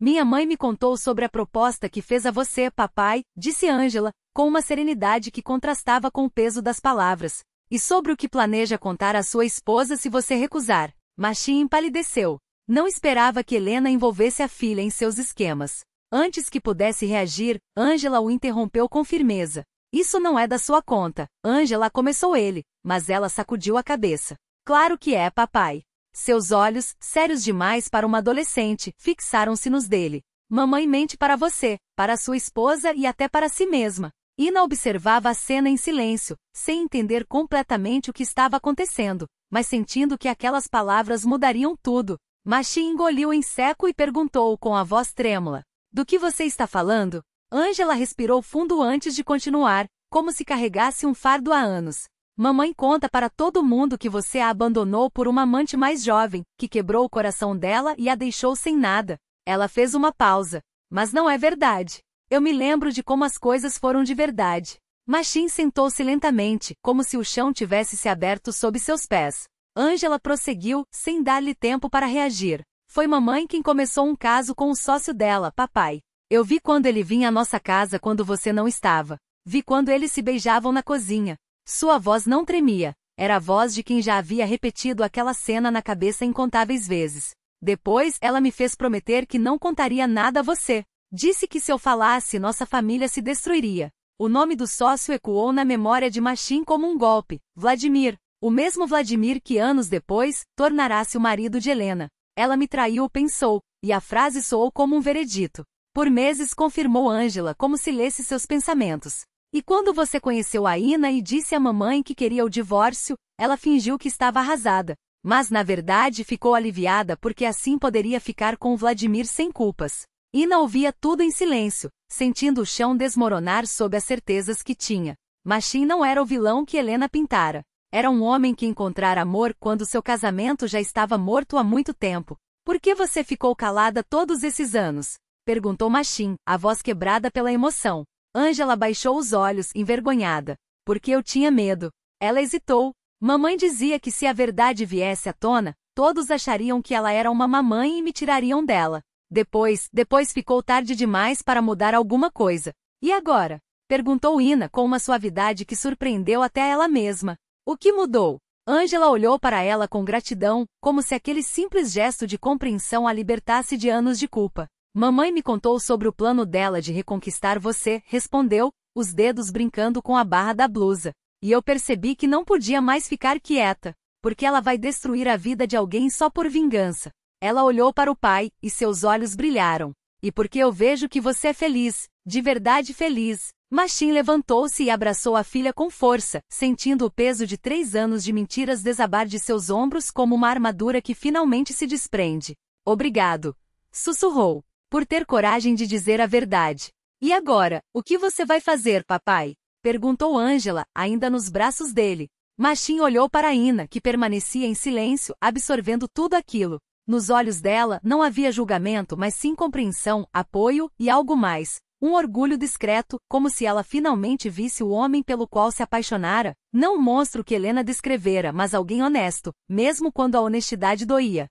Minha mãe me contou sobre a proposta que fez a você, papai, disse Ângela, com uma serenidade que contrastava com o peso das palavras. E sobre o que planeja contar à sua esposa se você recusar. Machin empalideceu. Não esperava que Helena envolvesse a filha em seus esquemas. Antes que pudesse reagir, Ângela o interrompeu com firmeza. Isso não é da sua conta. Ângela, começou ele, mas ela sacudiu a cabeça. Claro que é, papai. Seus olhos, sérios demais para uma adolescente, fixaram-se nos dele. Mamãe mente para você, para sua esposa e até para si mesma. Ina observava a cena em silêncio, sem entender completamente o que estava acontecendo, mas sentindo que aquelas palavras mudariam tudo. Machin engoliu em seco e perguntou com a voz trêmula. Do que você está falando? Ângela respirou fundo antes de continuar, como se carregasse um fardo há anos. Mamãe conta para todo mundo que você a abandonou por uma amante mais jovem, que quebrou o coração dela e a deixou sem nada. Ela fez uma pausa. Mas não é verdade. Eu me lembro de como as coisas foram de verdade. Machin sentou-se lentamente, como se o chão tivesse se aberto sob seus pés. Ângela prosseguiu, sem dar-lhe tempo para reagir. Foi mamãe quem começou um caso com o sócio dela, papai. Eu vi quando ele vinha à nossa casa quando você não estava. Vi quando eles se beijavam na cozinha. Sua voz não tremia. Era a voz de quem já havia repetido aquela cena na cabeça incontáveis vezes. Depois, ela me fez prometer que não contaria nada a você. Disse que se eu falasse, nossa família se destruiria. O nome do sócio ecoou na memória de Machin como um golpe. Vladimir. O mesmo Vladimir que anos depois, tornará-se o marido de Helena. Ela me traiu, pensou, e a frase soou como um veredito. Por meses confirmou Ângela, como se lesse seus pensamentos. E quando você conheceu a Ina e disse à mamãe que queria o divórcio, ela fingiu que estava arrasada. Mas na verdade ficou aliviada porque assim poderia ficar com Vladimir sem culpas. Ina ouvia tudo em silêncio, sentindo o chão desmoronar sob as certezas que tinha. Machin não era o vilão que Helena pintara. Era um homem que encontrara amor quando seu casamento já estava morto há muito tempo. Por que você ficou calada todos esses anos? Perguntou Machin, a voz quebrada pela emoção. Ângela baixou os olhos, envergonhada. Porque eu tinha medo. Ela hesitou. Mamãe dizia que se a verdade viesse à tona, todos achariam que ela era uma mamãe e me tirariam dela. Depois ficou tarde demais para mudar alguma coisa. E agora? Perguntou Ina com uma suavidade que surpreendeu até ela mesma. O que mudou? Ângela olhou para ela com gratidão, como se aquele simples gesto de compreensão a libertasse de anos de culpa. Mamãe me contou sobre o plano dela de reconquistar você, respondeu, os dedos brincando com a barra da blusa. E eu percebi que não podia mais ficar quieta, porque ela vai destruir a vida de alguém só por vingança. Ela olhou para o pai, e seus olhos brilharam. E porque eu vejo que você é feliz, de verdade feliz, Machim levantou-se e abraçou a filha com força, sentindo o peso de 3 anos de mentiras desabar de seus ombros como uma armadura que finalmente se desprende. Obrigado, sussurrou, por ter coragem de dizer a verdade. E agora, o que você vai fazer, papai? Perguntou Ângela, ainda nos braços dele. Machim olhou para Ina, que permanecia em silêncio, absorvendo tudo aquilo. Nos olhos dela não havia julgamento, mas sim compreensão, apoio e algo mais. Um orgulho discreto, como se ela finalmente visse o homem pelo qual se apaixonara, não o monstro que Helena descrevera, mas alguém honesto, mesmo quando a honestidade doía.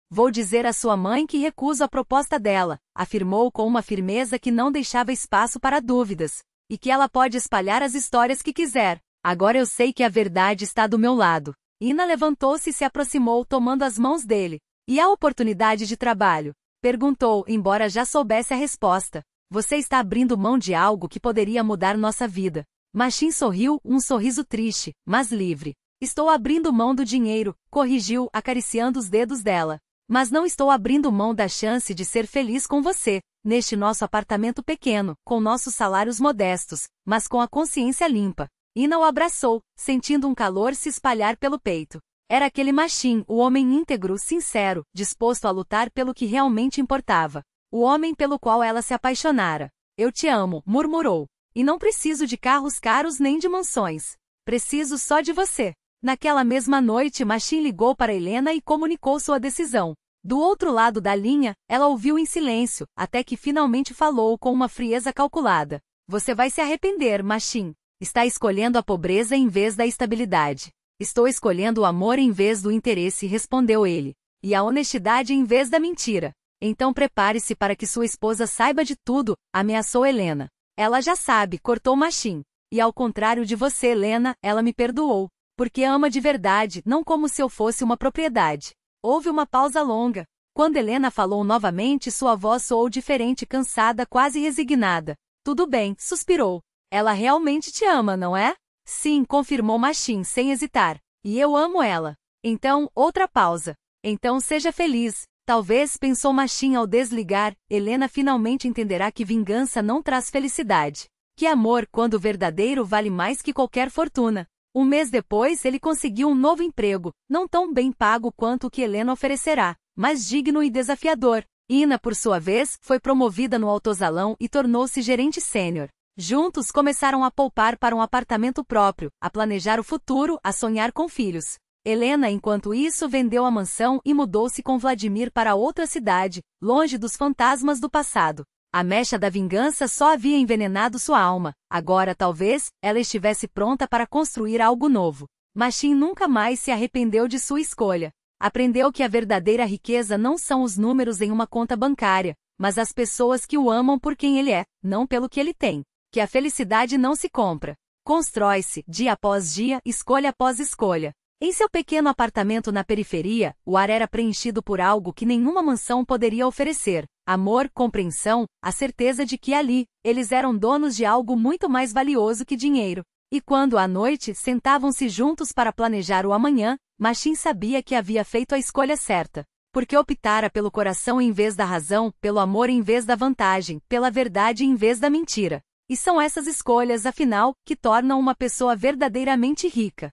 Vou dizer à sua mãe que recuso a proposta dela, afirmou com uma firmeza que não deixava espaço para dúvidas, e que ela pode espalhar as histórias que quiser. Agora eu sei que a verdade está do meu lado. Ina levantou-se e se aproximou tomando as mãos dele. E a oportunidade de trabalho? Perguntou, embora já soubesse a resposta. Você está abrindo mão de algo que poderia mudar nossa vida. Machim sorriu, um sorriso triste, mas livre. Estou abrindo mão do dinheiro, corrigiu, acariciando os dedos dela. Mas não estou abrindo mão da chance de ser feliz com você, neste nosso apartamento pequeno, com nossos salários modestos, mas com a consciência limpa. Ina o abraçou, sentindo um calor se espalhar pelo peito. Era aquele Machim, o homem íntegro, sincero, disposto a lutar pelo que realmente importava. O homem pelo qual ela se apaixonara. Eu te amo, murmurou. E não preciso de carros caros nem de mansões. Preciso só de você. Naquela mesma noite, Machim ligou para Helena e comunicou sua decisão. Do outro lado da linha, ela ouviu em silêncio, até que finalmente falou com uma frieza calculada. Você vai se arrepender, Machim. Está escolhendo a pobreza em vez da estabilidade. Estou escolhendo o amor em vez do interesse, respondeu ele. E a honestidade em vez da mentira. Então prepare-se para que sua esposa saiba de tudo, ameaçou Helena. Ela já sabe, cortou Machim. E ao contrário de você, Helena, ela me perdoou. Porque ama de verdade, não como se eu fosse uma propriedade. Houve uma pausa longa. Quando Helena falou novamente, sua voz soou diferente, cansada, quase resignada. Tudo bem, suspirou. Ela realmente te ama, não é? Sim, confirmou Machim sem hesitar. E eu amo ela. Então, outra pausa. Então seja feliz. Talvez, pensou Machim ao desligar, Helena finalmente entenderá que vingança não traz felicidade. Que amor, quando verdadeiro, vale mais que qualquer fortuna. Um mês depois ele conseguiu um novo emprego, não tão bem pago quanto o que Helena oferecerá, mas digno e desafiador. Ina, por sua vez, foi promovida no autosalão e tornou-se gerente sênior. Juntos começaram a poupar para um apartamento próprio, a planejar o futuro, a sonhar com filhos. Helena, enquanto isso, vendeu a mansão e mudou-se com Vladimir para outra cidade, longe dos fantasmas do passado. A mecha da vingança só havia envenenado sua alma. Agora, talvez, ela estivesse pronta para construir algo novo. Machim nunca mais se arrependeu de sua escolha. Aprendeu que a verdadeira riqueza não são os números em uma conta bancária, mas as pessoas que o amam por quem ele é, não pelo que ele tem. Que a felicidade não se compra. Constrói-se, dia após dia, escolha após escolha. Em seu pequeno apartamento na periferia, o ar era preenchido por algo que nenhuma mansão poderia oferecer. Amor, compreensão, a certeza de que ali, eles eram donos de algo muito mais valioso que dinheiro. E quando, à noite, sentavam-se juntos para planejar o amanhã, Machim sabia que havia feito a escolha certa. Porque optara pelo coração em vez da razão, pelo amor em vez da vantagem, pela verdade em vez da mentira. E são essas escolhas, afinal, que tornam uma pessoa verdadeiramente rica.